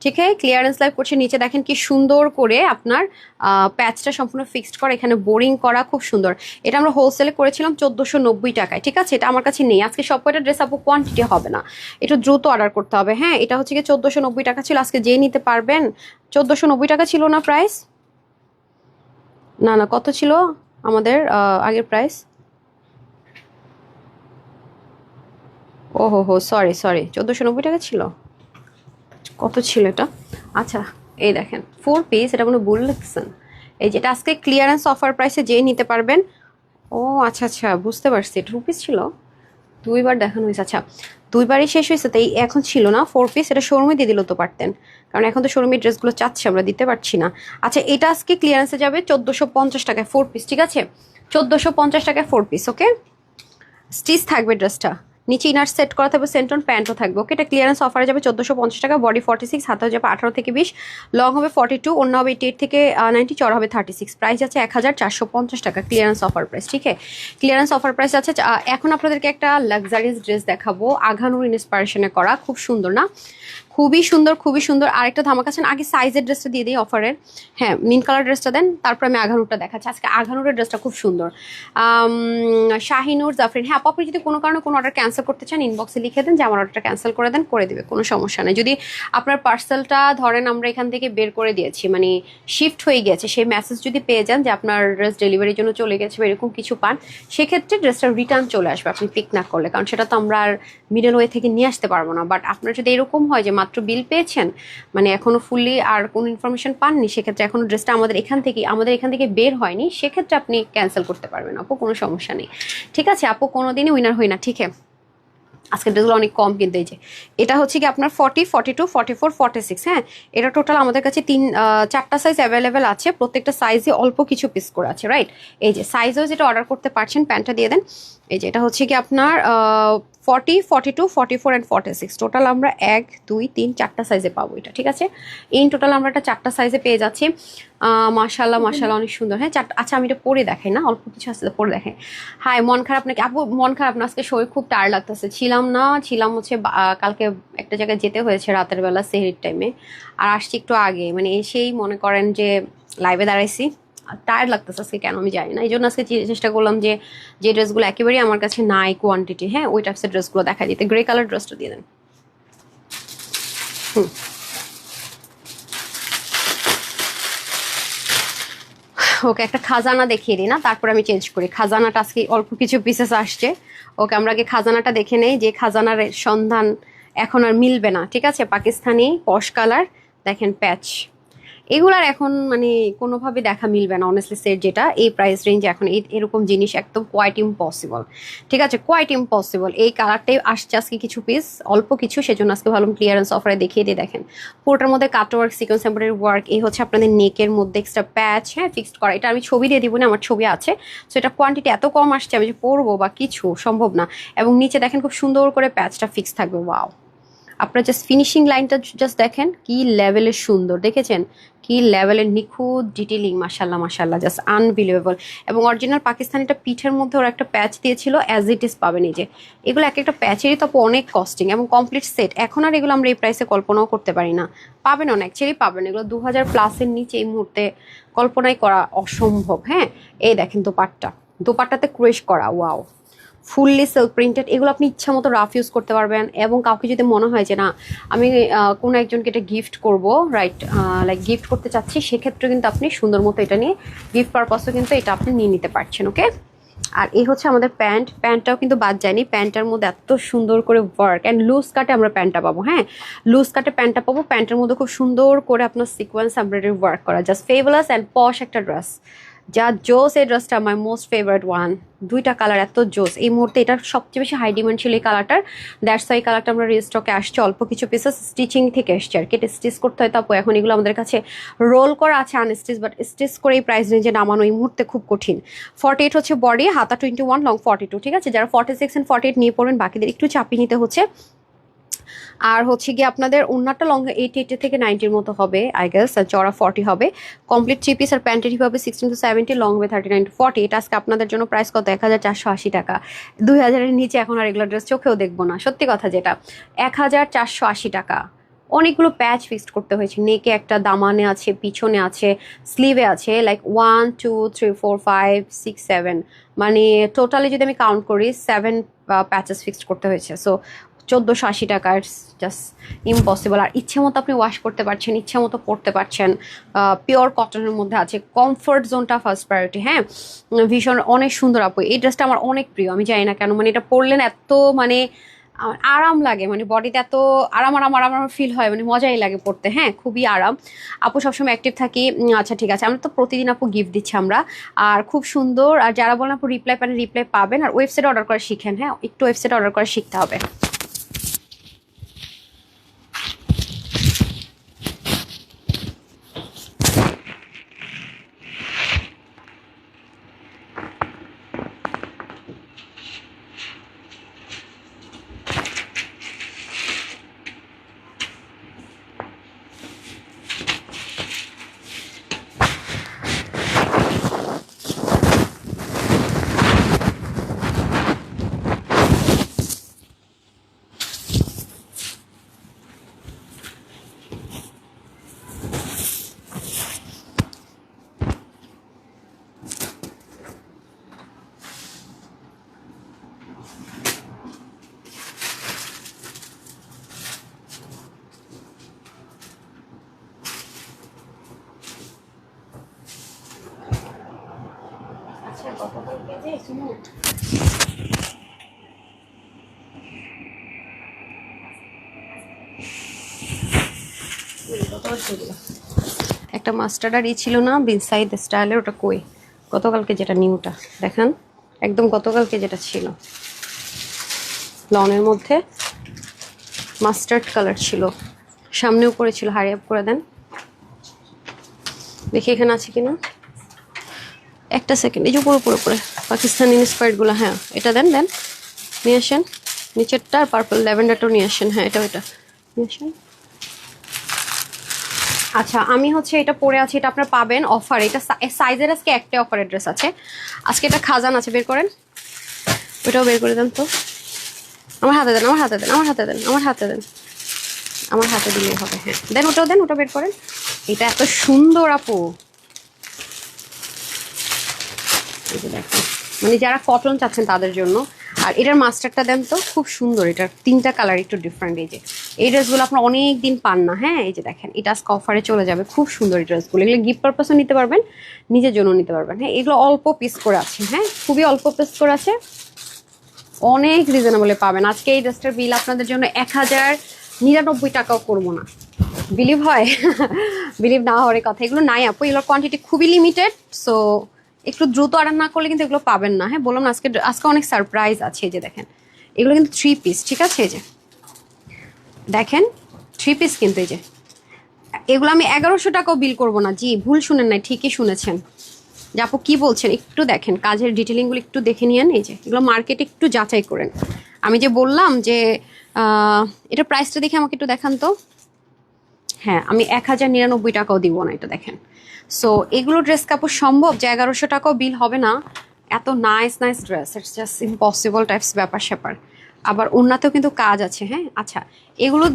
ঠিক আছে? ক্লিয়ারেন্স লাইভ করছে। নিচে দেখেন কি সুন্দর করে আপনার প্যাচটা সম্পূর্ণ ফিক্সড করা, এখানে বোরিং করা, খুব সুন্দর। এটা আমরা হোলসেলে করেছিলাম 1490 টাকায়, ঠিক আছে? এটা আমার কাছে নেই আজকে। সব কয়টা ড্রেস আপু কোয়ান্টিটি হবে না, একটু দ্রুত অর্ডার করতে হবে, হ্যাঁ। এটা হচ্ছে কি 1490 টাকা ছিল, আজকে যেই নিতে পারবেন। 1490 টাকা ছিল না প্রাইস? না না, কত ছিল আমাদের আগের প্রাইস? ও হো, সরি সরি, 1490 টাকা ছিল। কত ছিল এটা? আচ্ছা, এই দেখেন 4 পিস, এটা কোনো ভুল লিখছেন। এই যেটা আজকে ক্লিয়ারেন্স অফার প্রাইসে যেই নিতে পারবেন। ও আচ্ছা আচ্ছা, বুঝতে পারছি, 2 পিস ছিল। 2বার দেখানো হয়েছে, আচ্ছা 2বারই শেষ হয়েছে, তাই এখন ছিল না 4 পিস। এটা শোরুমে দিয়ে দিলেও তো পারতেন, কারণ এখন তো শোরুমের ড্রেসগুলো চাচ্ছি, আমরা দিতে পারছি না। আচ্ছা, এটা আজকে ক্লিয়ারেন্সে যাবে 1450 টাকায় 4 পিস, ঠিক আছে? 1450 টাকায় 4 পিস, ওকে? স্টিচ থাকবে ড্রেসটা, নিচে ইনার সেট করা থাকবে, সেন্টন প্যান্টও থাকবে, ওকে? এটা ক্লিয়ারেন্স অফারে যাবে 1450 টাকা। বডি 46, হাতে যাবে 18 থেকে 20, লং হবে 42, অন্য হবে 88 থেকে 90, চড় হবে 36। প্রাইস আছে 1450 টাকা, ক্লিয়ারেন্স অফার প্রাইস, ঠিক আছে? ক্লিয়ারেন্স অফার প্রাইস আছে। এখন আপনাদেরকে একটা লাক্সারিয়াস ড্রেস দেখাবো, আঘানুর ইন্সপিরেশনে করা, খুব সুন্দর না? খুবই সুন্দর, খুবই সুন্দর। আরেকটা ধামাকা আছেন, আগে সাইজের ড্রেসটা দিয়ে দিই অফারের, হ্যাঁ, মিন কালার ড্রেসটা দেন, তারপর আমি আঘানুরটা দেখাচ্ছি। আজকে আঘানুরের ড্রেসটা খুব সুন্দর। শাহিনুর জাফরিন, হ্যাঁ আপনি যদি কোনো কারণে কোনো অর্ডার ক্যান্সেল করতে চান, ইনবক্সে লিখে দেন যে আমার অর্ডারটা ক্যান্সেল করে দেন, করে দিবে, কোনো সমস্যা নেই। যদি আপনার পার্সেলটা ধরেন আমরা এখান থেকে বের করে দিয়েছি, মানে শিফট হয়ে গেছে, সেই মেসেজ যদি পেয়ে যান যে আপনার ড্রেস ডেলিভারির জন্য চলে গেছে বা এরকম কিছু পান, সেক্ষেত্রে ড্রেসটা রিটার্ন চলে আসবে আপনি পিক না করলে, কারণ সেটা তো আমরা আর মিডল ওয়ে থেকে নিয়ে আসতে পারবো না। বাট আপনার যদি এরকম হয় যে মাত্র বিল পেয়েছেন, মানে এখনো ফুললি আর কোনো ইনফরমেশন পাননি, সেক্ষেত্রে এখনো ড্রেসটা আমাদের এখান থেকে বের হয়নি, সেক্ষেত্রে আপনি ক্যান্সেল করতে পারবেন আপু, কোনো সমস্যা নেই, ঠিক আছে? আপু কোনোদিনই উইনার হই না, ঠিক আছে? আজকের ড্রেসগুলো অনেক কম, কিন্তু এই যে এটা হচ্ছে কি আপনার 40, 42, 44, 46, হ্যাঁ, এটা টোটাল আমাদের কাছে 4টা সাইজ অ্যাভেলেবেল আছে। প্রত্যেকটা সাইজে অল্প কিছু পিস করে আছে, রাইট? এই যে সাইজও যেটা অর্ডার করতে পারছেন, প্যান্টটা দিয়ে দেন। এই যে এটা হচ্ছে কি আপনার 40, 42, 44 অ্যান্ড 46, টোটাল আমরা 1, 2, 3, 4টা সাইজে পাবো এটা, ঠিক আছে? ইন টোটাল আমরা এটা 4টা সাইজে পেয়ে যাচ্ছি। মাশাল্লাহ মাশাল্লাহ, অনেক সুন্দর, হ্যাঁ। আচ্ছা, আমি এটা পরে দেখাই না, অল্প কিছু আসলে পরে দেখাই। হাই, মন খারাপ নাকি আপু? মন খারাপ না, আজকে শরীর খুব টায়ার্ড লাগতেছে। ছিলাম হচ্ছে কালকে একটা জায়গায় যেতে হয়েছে রাতের বেলা সেহরির টাইমে, আর আসছি একটু আগে, মানে এসেই মনে করেন যে লাইভে দাঁড়াইছি, টায়ার্ড লাগতেছে আজকে, কেন আমি জানি না। এই জন্য আজকে চেষ্টা করলাম যে যে ড্রেসগুলো একেবারেই আমার কাছে নাই কোয়ান্টিটি, হ্যাঁ, ওই টাইপসের ড্রেসগুলো দেখা দিতে। গ্রে কালার ড্রেসটা দিয়ে দেন। ওকে, একটা খাজানা দেখিয়ে দিই না, তারপর আমি চেঞ্জ করি। খাজানাটা আজকে অল্প কিছু পিসেস আসছে, ওকে? আমরা আগে খাজানাটা দেখে নেই, যে খাজানার সন্ধান এখন আর মিলবে না, ঠিক আছে? পাকিস্তানি পশ কালার, দেখেন প্যাচ, এগুলার এখন মানে কোনোভাবে দেখা মিলবে না অনেস্টলি। সেট যেটা এই প্রাইস রেঞ্জে এখন এরকম জিনিস একদম কোয়াইট ইম্পসিবল, ঠিক আছে? Quite impossible. এই কালারটাই আসছে আজকে কিছু পিস, অল্প কিছু, সেজন্য আজকে ভালো ক্লিয়ারেন্স অফারে দেখিয়ে দিয়ে। দেখেন পুরোটার মধ্যে কাট ওয়ার্ক, সিকোয়েন্স এমব্রয়ডারি ওয়ার্ক। এই হচ্ছে আপনাদের নেকের মধ্যে এক্সট্রা প্যাচ, হ্যাঁ, ফিক্সড করা। এটা আমি ছবি দিয়ে দিব না, আমার ছবি আছে। সো এটা কোয়ান্টিটি এত কম আসছে, আমি যে পরবো বা কিছু সম্ভব না। এবং নিচে দেখেন খুব সুন্দর করে প্যাচটা ফিক্স থাকবে, ওয়াও। আপনার জাস্ট ফিনিশিং লাইনটা জাস্ট দেখেন কি লেভেলের সুন্দর, দেখেছেন কি লেভেলের নিখুঁত ডিটেলিং, মাশাল্লাহ মাশাল্লাহ, জাস্ট আনবিলিভেবল। এবং অরিজিনাল পাকিস্তানিটা পিঠের মধ্যে ওরা একটা প্যাচ দিয়েছিল, অ্যাজ ইট ইজ পাবেন। এই যে এগুলো এক একটা প্যাচেরই তো অনেক কস্টিং, এবং কমপ্লিট সেট এখন আর এগুলো আমরা এই প্রাইসে কল্পনাও করতে পারি না। পাবেন অনেক, অ্যাকচুয়ালি পাবেন এগুলো 2000+ নিচে এই মুহূর্তে কল্পনাই করা অসম্ভব, হ্যাঁ। এই দেখেন দোপাট্টাতে ক্রেশ করা, ওয়াও, ফুললি সেলফ প্রিন্টেড। এগুলো আপনি ইচ্ছা মতো রাফ ইউজ করতে পারবেন। এবং কাউকে যদি মনে হয় যে না আমি কোনো একজনকে এটা গিফট করব, রাইট, লাইক গিফট করতে চাচ্ছি, সেক্ষেত্রে কিন্তু আপনি সুন্দর মতো এটা নিয়ে গিফট পারপাসও কিন্তু এটা আপনি নিয়ে নিতে পারছেন, ওকে? আর এই হচ্ছে আমাদের প্যান্টটাও কিন্তু বাদ যায়নি। প্যান্টটার মধ্যে এত সুন্দর করে ওয়ার্ক, অ্যান্ড লুজ কাটে আমরা প্যান্টটা পাবো, হ্যাঁ, লুজ কাটে প্যান্টটা পাবো। প্যান্টের মধ্যে খুব সুন্দর করে আপনার সিকোয়েন্স এমব্রয়ডারি ওয়ার্ক করা, জাস্ট ফেবুলাস অ্যান্ড পশ একটা ড্রেস। যা জোস, এই ড্রেসটা মাই মোস্ট ফেভারিট ওয়ান। দুইটা কালার এত জোস, এই মুহূর্তে এটার সবচেয়ে বেশি হাই ডিমান্ড ছিল এই কালারটার। দ্যাটস ওয়াই কালারটা আমরা রিস্টকে আসছে, অল্প কিছু পিসেস স্টিচিং থেকে এসছে আর কি, এটা স্টিচ করতে হয়। তারপর এখন এগুলো আমাদের কাছে রোল করা আছে আনস্টিচ, বাট স্টিচ করে এই প্রাইস রেঞ্জে নামানো এই মুহূর্তে খুব কঠিন। 48 হচ্ছে বডি, হাতা 21, লং 42, ঠিক আছে? যারা 46 and 48 নিয়ে পড়বেন বাকিদের একটু চাপিয়ে নিতে হচ্ছে। আর হচ্ছে গিয়ে আপনাদের ওন্নাটা লং 88 থেকে 90-র মতো হবে আই গেস, আর চড়া 40 হবে। কমপ্লিট 3 পিস আর প্যান্টের হবে 16 to 70, লং হবে 39 to 40। এটা আজকে আপনাদের জন্য প্রাইস কত? 1480 টাকা। 2000-এর নিচে এখন আর এগুলো ড্রেস চোখেও দেখবো না, সত্যি কথা যেটা। 1480 টাকা। অনেকগুলো প্যাচ ফিক্সড করতে হয়েছে, নেকে একটা, দামানে আছে, পিছনে আছে, স্লিভে আছে, লাইক 1 2 3 4 5 6 7, মানে টোটালি যদি আমি কাউন্ট করি 7 প্যাচেস ফিক্সড করতে হয়েছে। সো 1480 টাকা, ইটস জাস্ট ইম্পসিবল। আর ইচ্ছে মতো আপনি ওয়াশ করতে পারছেন, ইচ্ছে মতো পরতে পারছেন। পিওর কটনের মধ্যে আছে, কমফোর্ট জোনটা ফার্স্ট প্রায়োরিটি। হ্যাঁ, ভীষণ অনেক সুন্দর আপু, এই ড্রেসটা আমার অনেক প্রিয়। আমি জানি না কেন, মানে এটা পরলেন এত মানে আরাম লাগে, মানে বডিতে এত আরাম আরাম আরাম আরাম ফিল হয়, মানে মজাই লাগে পড়তে। হ্যাঁ, খুবই আরাম। আপু সবসময় অ্যাক্টিভ থাকি। আচ্ছা ঠিক আছে, আমরা তো প্রতিদিন আপু গিফট দিচ্ছি আমরা, আর খুব সুন্দর। আর যারা বলেন আপু রিপ্লাই পান, রিপ্লাই পাবেন। আর ওয়েবসাইটে অর্ডার করে শিখেন, হ্যাঁ একটু ওয়েবসাইটে অর্ডার করে শিখতে হবে। একটা মাস্টার্ড আর ছিল না বিনসাইড স্টাইলের, ওটা কই? গতকালকে যেটা নিউটা দেখেন, একদম গতকালকে যেটা ছিল লনের মধ্যে মাস্টার্ড কালার ছিল, সামনেও করেছিল। হারি আপ করে দেন, দেখি এখানে আছে কিনা। একটা সেকেন্ড, এই যে পুরো পুরো পুরো পাকিস্তানি ইন্সপায়ার্ডগুলো। হ্যাঁ এটা দেন, দেন নিয়ে আসেন, নিচেরটা আর পার্পল ল্যাভেন্ডারটাও নিয়ে আসেন। হ্যাঁ এটা ওইটা নিয়ে আসেন। আচ্ছা আমি হচ্ছে এটা পরে আছি, এটা আপনার পাবেন অফার। এটা সাইজের আজকে একটা অফার অ্যাড্রেস আছে আজকে। এটা খাজান আছে, বের করেন, ওইটাও বের করে দেন তো। আমার হাতে দেন, আমার হাতে দেন, আমার হাতে দেন, আমার হাতে দেন, আমার হাতে দিলেই হবে। হ্যাঁ দেন, ওটাও দেন, ওটা বের করেন। এটা এত সুন্দর আপু, এই যে দেখেন, মানে যারা কটন চাচ্ছেন তাদের জন্য। আর এটার মাস্টারটা দেন তো, খুব সুন্দর। এটার 3টা কালার একটু ডিফারেন্ট। এই যে এই ড্রেসগুলো আপনার অনেক দিন পান না। হ্যাঁ এই যে দেখেন, এটা আজকে অফারে চলে যাবে। খুব সুন্দর এই ড্রেসগুলো, এগুলো গিফট পারপাসও নিতে পারবেন, নিজের জন্য নিতে পারবেন। হ্যাঁ এগুলো অল্প পিস করে আছে, হ্যাঁ খুবই অল্প পিস করে আছে, অনেক রিজনেবলে পাবেন। আজকে এই ড্রেসটার বিল আপনাদের জন্য 1099 টাকাও করবো না। বিলিভ হয়? বিলিভ না হওয়ার কথা, এগুলো নাই আপু, এগুলোর কোয়ান্টিটি খুবই লিমিটেড। সো একটু দ্রুত অর্ডার না করলে কিন্তু এগুলো পাবেন না। হ্যাঁ বললাম না, আজকে আজকে অনেক সারপ্রাইজ আছে। এই যে দেখেন, এগুলো কিন্তু 3 পিস, ঠিক আছে? এই যে দেখেন 3 পিস কিন্তু। এই যে এগুলো আমি 1100 টাকাও বিল করবো না। জি ভুল শুনেন নাই, ঠিকই শুনেছেন। যে আপু কি বলছেন, একটু দেখেন কাজের ডিটেলিংগুলো একটু দেখে নিয়েন। এই যে এগুলো মার্কেটে একটু যাচাই করেন। আমি যে বললাম যে এটা প্রাইসটা দেখে আমাকে একটু দেখান তো। হ্যাঁ আমি 1099 টাকাও দিব না, এটা দেখেন। সো এগুলো ড্রেস কাপড় সম্ভব যে 1100 টাকাও বিল হবে না? এত nice nice dress, it's just impossible types ব্যাপার স্যাপার। আবার ওনাতেও কিন্তু কাজ আছে। হ্যাঁ আচ্ছা, এগুলো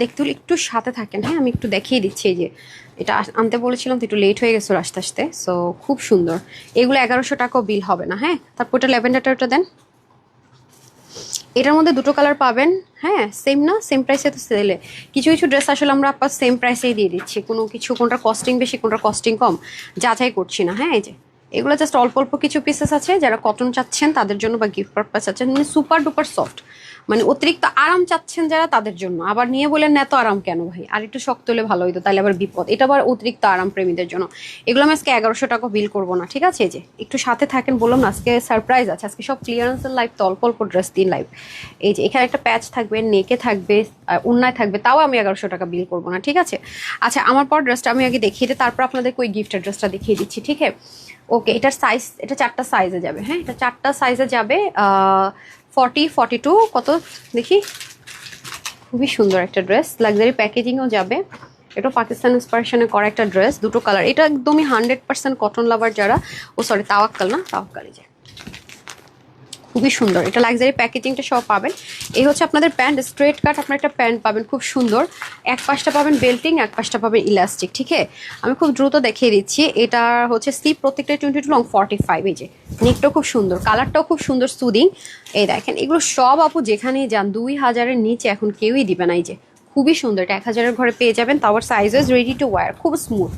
দেখতে হলে একটু সাথে থাকেন। হ্যাঁ আমি একটু দেখিয়ে দিচ্ছি। এই যে এটা আনতে বলেছিলাম তো একটু লেট হয়ে গেছে আসতে আসতে। সো খুব সুন্দর, এগুলো 1100 টাকাও বিল হবে না। হ্যাঁ তারপর ওটা ল্যাভেন্ডারটা দেন। এটার মধ্যে 2টো কালার পাবেন। হ্যাঁ সেম না, সেম প্রাইসে তো সেলে কিছু কিছু ড্রেস আসলে আমরা আপনার সেম প্রাইসেই দিয়ে দিচ্ছি, কোনো কিছু কোনটা কস্টিং বেশি কোনটা কস্টিং কম যাচাই করছি না। হ্যাঁ এই যে এগুলো জাস্ট অল্প অল্প কিছু পিসেস আছে, যারা কটন চাচ্ছেন তাদের জন্য বা গিফট পারপাস চাচ্ছেন, মানে সুপার ডুপার সফট, মানে অতিরিক্ত আরাম চাচ্ছেন যারা তাদের জন্য, আবার নিয়ে বলেন না এত আরাম কেন ভাই, আর একটু শক্ত হলে ভালো হইতো, তাহলে আবার বিপদ, এটা আবার অতিরিক্ত আরাম প্রেমীদের জন্য। এগুলো আমি আজকে 1100 টাকা বিল করবো না, ঠিক আছে? এই যে একটু সাথে থাকেন, বললাম না আজকে সারপ্রাইজ আছে, আজকে সব ক্লিয়ারেন্সের লাইভ, তো অল্প অল্প ড্রেস দিন লাইভ। এই যে এখানে একটা প্যাচ থাকবে, নেকে থাকবে, উন্নায় থাকবে, তাও আমি 1100 টাকা বিল করবো না, ঠিক আছে? আচ্ছা, আমার পর ড্রেসটা আমি আগে দেখিয়ে দিই, তারপর আপনাদেরকে ওই গিফটের ড্রেসটা দেখিয়ে দিচ্ছি, ঠিক আছে? ওকে, এটার সাইজ, এটা 4টা সাইজে যাবে, হ্যাঁ এটা 4টা সাইজে যাবে। 40, 42, কত দেখি, খুবই সুন্দর একটা ড্রেস, লাক্সারি প্যাকেজিংও যাবে। এটা পাকিস্তান ইন্সপিরেশনে করা একটা ড্রেস, দুটো কালার, এটা একদমই 100% কটন লাভার যারা, ও সরি তাওয়াক্কাল না, তাওয়াক্কালই যে, খুবই সুন্দর, এটা লাক্সারি প্যাকেজিংটা সব পাবেন। এই হচ্ছে আপনাদের প্যান্ট, স্ট্রেট কাট আপনার একটা প্যান্ট পাবেন, খুব সুন্দর, এক পাশটা পাবেন বেল্টিং, এক পাশটা পাবেন ইলাস্টিক, ঠিক আছে? আমি খুব দ্রুত দেখিয়ে দিচ্ছি। এটা হচ্ছে স্লিপ প্রত্যেকটা 22 লং 45, এই যে নেকটাও খুব সুন্দর, কালারটাও খুব সুন্দর, সুদিং। এই দেখেন এগুলো সব আপু যেখানেই যান 2000-এর নিচে এখন কেউই দিবে না, এই যে খুবই সুন্দর, এটা 1000-এর ঘরে পেয়ে যাবেন, তারপর সাইজেস রেডি টু ওয়্যার, খুব স্মুথ,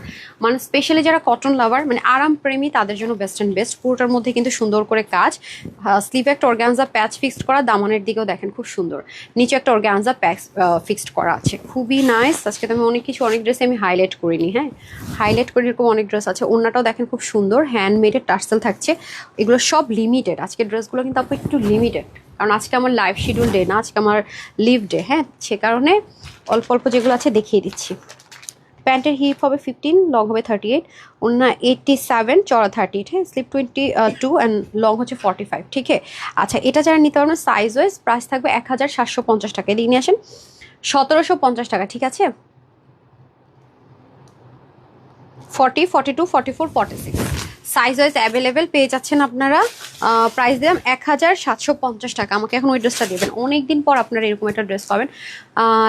মানে স্পেশালি যারা কটন লাভার, মানে আরাম প্রেমী তাদের জন্য বেস্ট অ্যান্ড বেস্ট। পুরোটার মধ্যে কিন্তু সুন্দর করে কাজ, স্লিভে একটা অর্গানজা প্যাচ ফিক্সড করা, দামানের দিকেও দেখেন খুব সুন্দর, নিচে একটা অর্গানজা প্যাচ ফিক্সড করা আছে, খুবই নাইস। আজকে তো আমি অনেক ড্রেসে আমি হাইলাইট করিনি, হ্যাঁ হাইলাইট করে এরকম অনেক ড্রেস আছে। ওড়নাটাও দেখেন খুব সুন্দর, হ্যান্ডমেডের টার্সেল থাকছে, এগুলো সব লিমিটেড, আজকের ড্রেসগুলো কিন্তু আপু একটু লিমিটেড, কারণ আজকে আমার লাইভ শিডিউল ডে না, আজকে আমার লিভ ডে, হ্যাঁ সে কারণে অল্প অল্প যেগুলো আছে দেখিয়ে দিচ্ছি। প্যান্টের হিপ হবে 15, লং হবে 38, ওড়না 87, চড়া 38, হ্যাঁ স্লিপ 22 অ্যান্ড লং হচ্ছে 45, ঠিক আছে? আচ্ছা, এটা যারা নিতে পারবেন সাইজ ওয়াইজ প্রাইস থাকবে 1750 টাকা, এদিকে নিয়ে আসেন 1750 টাকা, ঠিক আছে? 40, 42, 44, 46 সাইজ ওয়াইজ অ্যাভেলেবেল পেয়ে যাচ্ছেন আপনারা। প্রাইস দিলাম 1750 টাকা। আমাকে এখন ওই ড্রেসটা দেবেন, অনেকদিন পর আপনারা এরকম একটা ড্রেস পাবেন।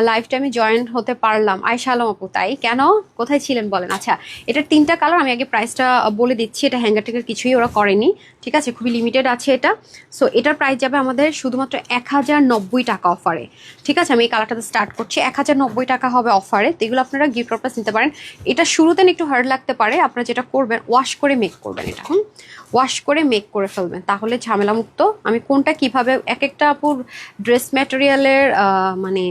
লাইফটা আমি জয়েন হতে পারলাম, আয়শা আলম আপু, তাই কেন, কোথায় ছিলেন বলেন? আচ্ছা, এটার 3টা কালার, আমি আগে প্রাইসটা বলে দিচ্ছি, এটা হ্যাঙ্গার টেঙ্গার কিছুই ওরা করেনি, ঠিক আছে? খুবই লিমিটেড আছে এটা। সো এটার প্রাইস যাবে আমাদের শুধুমাত্র 1090 টাকা অফারে, ঠিক আছে? আমি এই কালারটাতে স্টার্ট করছি, 1090 টাকা হবে অফারে, তো এগুলো আপনারা গিফট পারপাস নিতে পারেন। এটা শুরুতে একটু হার্ড লাগতে পারে, আপনারা যেটা করবেন ওয়াশ করে মেক করবেন, এটা ওয়াশ করে মেক করে ফেলবেন, তাহলে ঝামেলা মুক্ত। আমি কোনটা কিভাবে, এক একটা আপুর ড্রেস ম্যাটেরিয়ালের মানে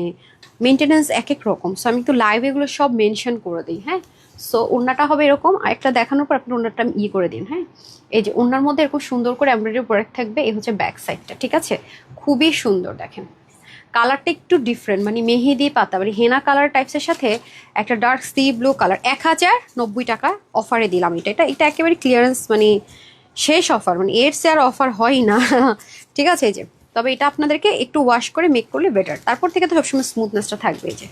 মেনটেনেন্স এক এক রকম, সো আমি একটু লাইভ এগুলো সব মেনশন করে দিই, হ্যাঁ? সো ওড়নাটা হবে এরকম, একটা দেখানোর পর আপনি ওড়নাটা করে দিন, হ্যাঁ? এই যে ওড়নার মধ্যে এরকম সুন্দর করে এমব্রয়ডারি প্রোডাক্ট থাকবে, এই হচ্ছে ব্যাক সাইডটা, ঠিক আছে? খুবই সুন্দর, দেখেন কালারটা একটু ডিফারেন্ট, মানে মেহেদি পাতা, মানে হেনা কালার টাইপসের সাথে একটা ডার্ক সি ব্লু কালার, 1090 টাকা অফারে দিলাম। এটা একেবারে ক্লিয়ারেন্স, মানে শেষ অফার, মানে এর সে আর অফার হয় না ঠিক আছে? এই যে, তবে এটা আপনাদেরকে একটু ওয়াশ করে মেক করলে বেটার, তারপর থেকে তো সবসময় স্মুথনেসটা থাকবে, এই যে,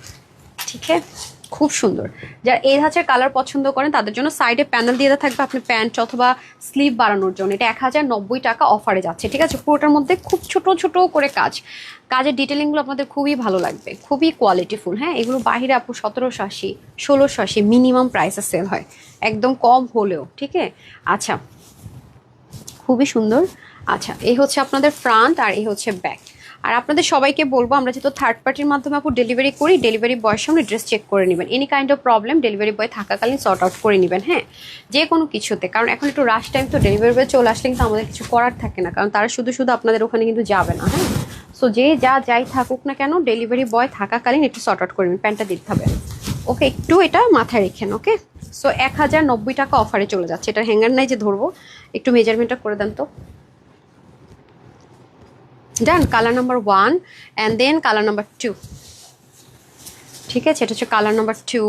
ঠিক আছে? খুব সুন্দর, যারা এই ধাঁচের কালার পছন্দ করেন তাদের জন্য সাইডে প্যানেল দিয়ে থাকবে আপনি প্যান্ট অথবা স্লিভ বাড়ানোর জন্য, এটা 1090 টাকা অফারে যাচ্ছে, ঠিক আছে? পুরোটার মধ্যে খুব ছোট ছোট করে কাজের ডিটেলিংগুলো আপনাদের খুবই ভালো লাগবে, খুবই কোয়ালিটিফুল, হ্যাঁ এগুলো বাইরে আপু 1780, 1680 মিনিমাম প্রাইসে সেল হয়, একদম কম হলেও, ঠিক আছে? আচ্ছা, খুবই সুন্দর। আচ্ছা, এই হচ্ছে আপনাদের ফ্রন্ট আর এই হচ্ছে ব্যাক। আর আপনাদের সবাইকে বলবো, আমরা যেহেতু থার্ড পার্টির মাধ্যমে আপু ডেলিভারি করি, ডেলিভারি বয়ের সামনে ড্রেস চেক করে নেবেন, any kind of problem delivery boy থাকাকালীন সর্ট আউট করে নেবেন, হ্যাঁ যে কোনো কিছুতে, কারণ এখন একটু রাশ টাইম, তো ডেলিভারি বয় চলে আসলে কিন্তু আমাদের কিছু করার থাকে না, কারণ তারা শুধু শুধু আপনাদের ওখানে কিন্তু যাবে না, হ্যাঁ? সো যে যাই থাকুক না কেন, ডেলিভারি বয় থাকাকালীন একটু সর্ট আউট করে নেবেন, প্যান্টটা দিতে হবে, ওকে? একটু এটা মাথায় রেখেন, ওকে? সো 1090 টাকা অফারে চলে যাচ্ছে, এটা হ্যাঙ্গার নাই যে ধরবো, একটু মেজারমেন্টটা করে দেন তো। Done, colour number 1 and then colour number 2, ঠিক আছে? এটা হচ্ছে কালার নাম্বার 2।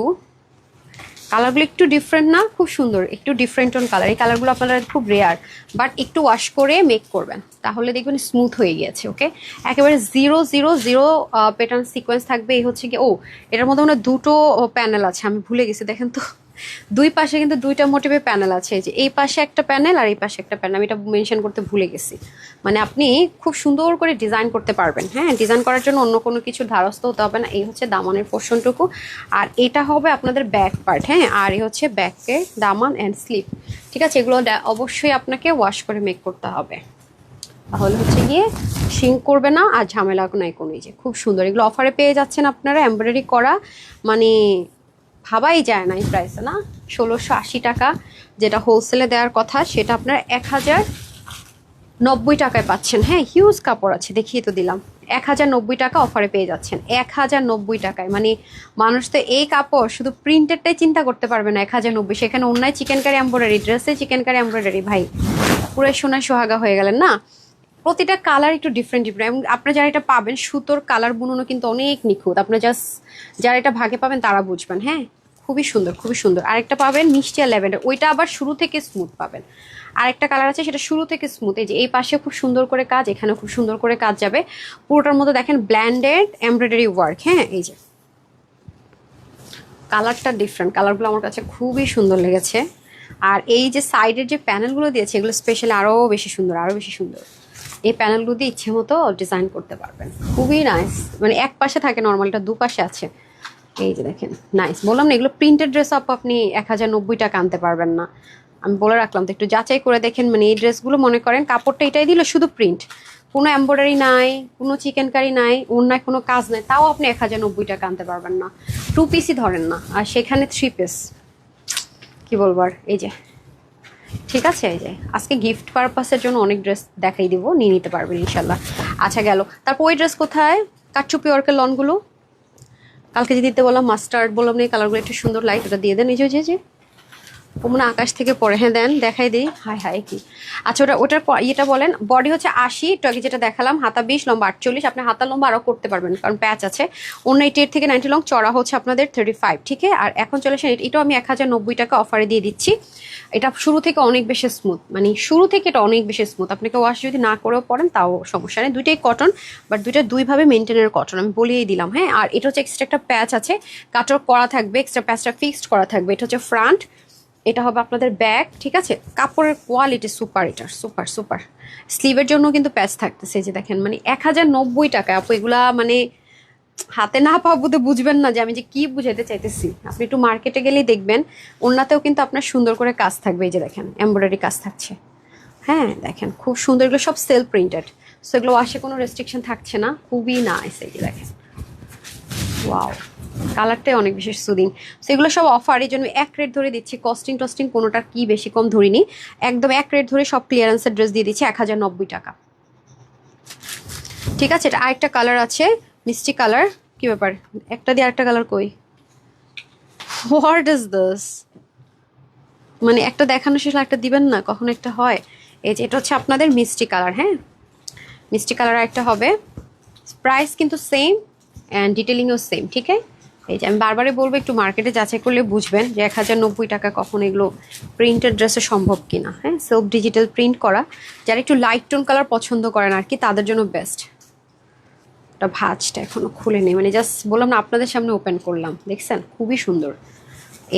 কালারগুলো একটু ডিফারেন্ট না, খুব সুন্দর, একটু ডিফারেন্ট টোন কালার, এই কালারগুলো আপনারা খুব রেয়ার, বাট একটু ওয়াশ করে মেক করবেন, তাহলে দেখবেন স্মুথ হয়ে গিয়েছে, ওকে? একেবারে 000 প্যাটার্ন সিকোয়েন্স থাকবে। এই হচ্ছে কি, ও এটার মধ্যে মনে হয় 2টো প্যানেল আছে, আমি ভুলে গেছি, দেখেন তো দুই পাশে কিন্তু 2টা মোটিভের প্যানেল আছে, এই যে এই পাশে একটা প্যানেল আর এই পাশে একটা প্যানেল, আমি এটা মেনশন করতে ভুলে গেছি। মানে আপনি খুব সুন্দর করে ডিজাইন করতে পারবেন, হ্যাঁ ডিজাইন করার জন্য অন্য কোনো কিছু ধারস্থ হতে হবে না। এই হচ্ছে দামানের পোর্শনটুকু, আর এটা হবে আপনাদের ব্যাক পার্ট, হ্যাঁ আর এই হচ্ছে ব্যাকে দামান অ্যান্ড স্লিপ, ঠিক আছে? এগুলো অবশ্যই আপনাকে ওয়াশ করে মেক করতে হবে, তাহলে হচ্ছে গিয়ে শিঙ্ক করবে না আর ঝামেলা নাই কোনো। এই যে খুব সুন্দর, এগুলো অফারে পেয়ে যাচ্ছেন আপনারা, এমব্রয়ডারি করা, মানে ভাবাই যায় না এই প্রাইসে, না 1680 টাকা যেটা হোলসেলে দেওয়ার কথা, সেটা আপনারা 1090 টাকায় পাচ্ছেন, হ্যাঁ হিউজ কাপড় আছে, দেখিয়ে তো দিলাম, 1090 টাকা অফারে পেয়ে যাচ্ছেন 1090 টাকায়। মানে মানুষ তো এই কাপড় শুধু প্রিন্টেডটাই চিন্তা করতে পারবে না 1090, সেখানে অন্যায় চিকেন কারি এমব্রয়ডারি, ড্রেসে চিকেন কারি এমব্রয়ডারি, ভাই পুরো সোনায় সোহাগা হয়ে গেলেন না। প্রতিটা কালার একটু ডিফারেন্ট ডিফারেন্ট, এবং আপনারা যারা এটা পাবেন সুতোর কালার বুননো কিন্তু অনেক নিখুঁত, আপনারা জাস্ট যারা এটা ভাগে পাবেন তারা বুঝবেন। হ্যাঁ, খুবই সুন্দর খুবই সুন্দর। আরেকটা পাবেন মিষ্টি আর ল্যাভেন্ডার, ওইটা আবার শুরু থেকে স্মুথ পাবেন। আরেকটা কালার আছে সেটা শুরু থেকে স্মুথ, এই যে এই পাশে খুব সুন্দর করে কাজ, এখানে খুব সুন্দর করে কাজ যাবে পুরোটার মধ্যে দেখেন ব্ল্যান্ডেড এমব্রয়ডারি ওয়ার্ক। হ্যাঁ, এই যে কালারটা ডিফারেন্ট, কালারগুলো আমার কাছে খুবই সুন্দর লেগেছে। আর এই যে সাইডের যে প্যানেলগুলো দিয়েছে এগুলো স্পেশালি আরও বেশি সুন্দর, আরও বেশি সুন্দর। এই প্যানেলগুলো দিয়ে ইচ্ছে মতো ডিজাইন করতে পারবেন, খুবই নাইস। মানে এক পাশে থাকে নর্মালটা, দুপাশে আছে। এই যে দেখেন নাইস, বললাম না এগুলো প্রিন্টেড ড্রেস আপনি 1090 টাকা আনতে পারবেন না, আমি বলে রাখলাম। তো একটু যাচাই করে দেখেন। মানে এই ড্রেসগুলো মনে করেন কাপড়টা এটাই দিল শুধু প্রিন্ট, কোনো এমব্রয়ডারি নাই, কোনো চিকেন কারি নাই, অন্যায় কোনো কাজ নাই, তাও আপনি 1090 টাকা আনতে পারবেন না। 2 পিসই ধরেন না, আর সেখানে 3 পিস, কি বলবো আর। এই যে ঠিক আছে, এই যে আজকে গিফট পারপাসের জন্য অনেক ড্রেস দেখাই দিব, নিয়ে নিতে পারবেন ইনশাল্লাহ। আচ্ছা গেল, তারপর ওই ড্রেস কোথায়? কাটচুপি ওয়ার্কের লনগুলো কালকে যে দিতে বললাম, মাস্টার্ড বললাম না, এই কালারগুলো একটু সুন্দর লাইট, ওটা দিয়ে দেন। এই যে ও মনে আকাশ থেকে পড়ে, হ্যাঁ দেন, দেখাই দিই। হাই হাই কি, আচ্ছা ওটার ইয়েটা বলেন। বডি হচ্ছে 80, একটু আগে যেটা দেখালাম, হাতা 20, লম্বা 48। আপনি হাতা লম্বা আরও করতে পারবেন কারণ প্যাচ আছে। 89 থেকে 90 লং, চড়া হচ্ছে আপনাদের 35, ঠিক আছে। আর এখন চলে আসেন, এটাও আমি 1090 টাকা অফারে দিয়ে দিচ্ছি। এটা শুরু থেকে অনেক বেশি স্মুথ, মানে শুরু থেকে এটা অনেক বেশি স্মুথ। আপনাকে ওয়াশ যদি না করেও পড়েন তাও সমস্যা নেই, দুইটাই কটন, বাট দুইটা দুইভাবে মেনটেনের কটন, আমি বলিয়েই দিলাম। হ্যাঁ, আর এটা হচ্ছে এক্সট্রা একটা প্যাচ আছে, কাটর করা থাকবে, এক্সট্রা প্যাচটা ফিক্সড করা থাকবে। এটা হচ্ছে ফ্রন্ট, এটা হবে আপনাদের ব্যাক, ঠিক আছে। কাপড়ের কোয়ালিটি সুপার, এটা সুপার সুপার। স্লিভের জন্য কিন্তু প্যাচ থাকতেছে, যে দেখেন। মানে 1090 টাকা আপু, এগুলা মানে হাতে না পাবো তো বুঝবেন না যে আমি যে কি বুঝাতে চাইতেছি। আপনি একটু মার্কেটে গেলেই দেখবেন, ওনাতেও কিন্তু আপনার সুন্দর করে কাজ থাকবে, এই যে দেখেন এমব্রয়ডারি কাজ থাকছে। হ্যাঁ দেখেন খুব সুন্দর, এগুলো সব সেলফ প্রিন্টেড, সো এগুলো ওয়াশে কোনো রেস্ট্রিকশন থাকছে না, খুবই নাইস। এই যে দেখেন, ওয়াও, কালারটাই অনেক বেশি সুদিং। সো এগুলো সব অফার, এই জন্য এক রেট ধরে দিচ্ছি, কস্টিং টস্টিং কোনোটা কি বেশি কম ধরিনি, একদম এক রেট ধরে সব ক্লিয়ারেন্সের ড্রেস দিয়ে দিচ্ছি 1090 টাকা, ঠিক আছে। এটা আরেকটা কালার আছে, মিষ্টি কালার। কি ব্যাপার, একটা দিয়ে আরেকটা কালার কই? What is this? মানে একটা দেখানো শেষ একটা দিবেন না, কখন একটা হয়। এই যে এটা হচ্ছে আপনাদের মিষ্টি কালার। হ্যাঁ, মিষ্টি কালার একটা হবে, প্রাইস কিন্তু সেম অ্যান্ড ডিটেলিংও সেম, ঠিক আছে। এই যে আমি বারবারই বলবো, একটু মার্কেটে যাচাই করলে বুঝবেন যে 1090 টাকা কখন এগুলো প্রিন্টেড ড্রেসে সম্ভব কিনা। হ্যাঁ, সেলফ ডিজিটাল প্রিন্ট করা, যারা একটু লাইট টোন কালার পছন্দ করেন আর কি, তাদের জন্য বেস্ট। এটা ভাঁজটা এখনো খুলে নেই, মানে জাস্ট বললাম না আপনাদের সামনে ওপেন করলাম, দেখছেন খুবই সুন্দর।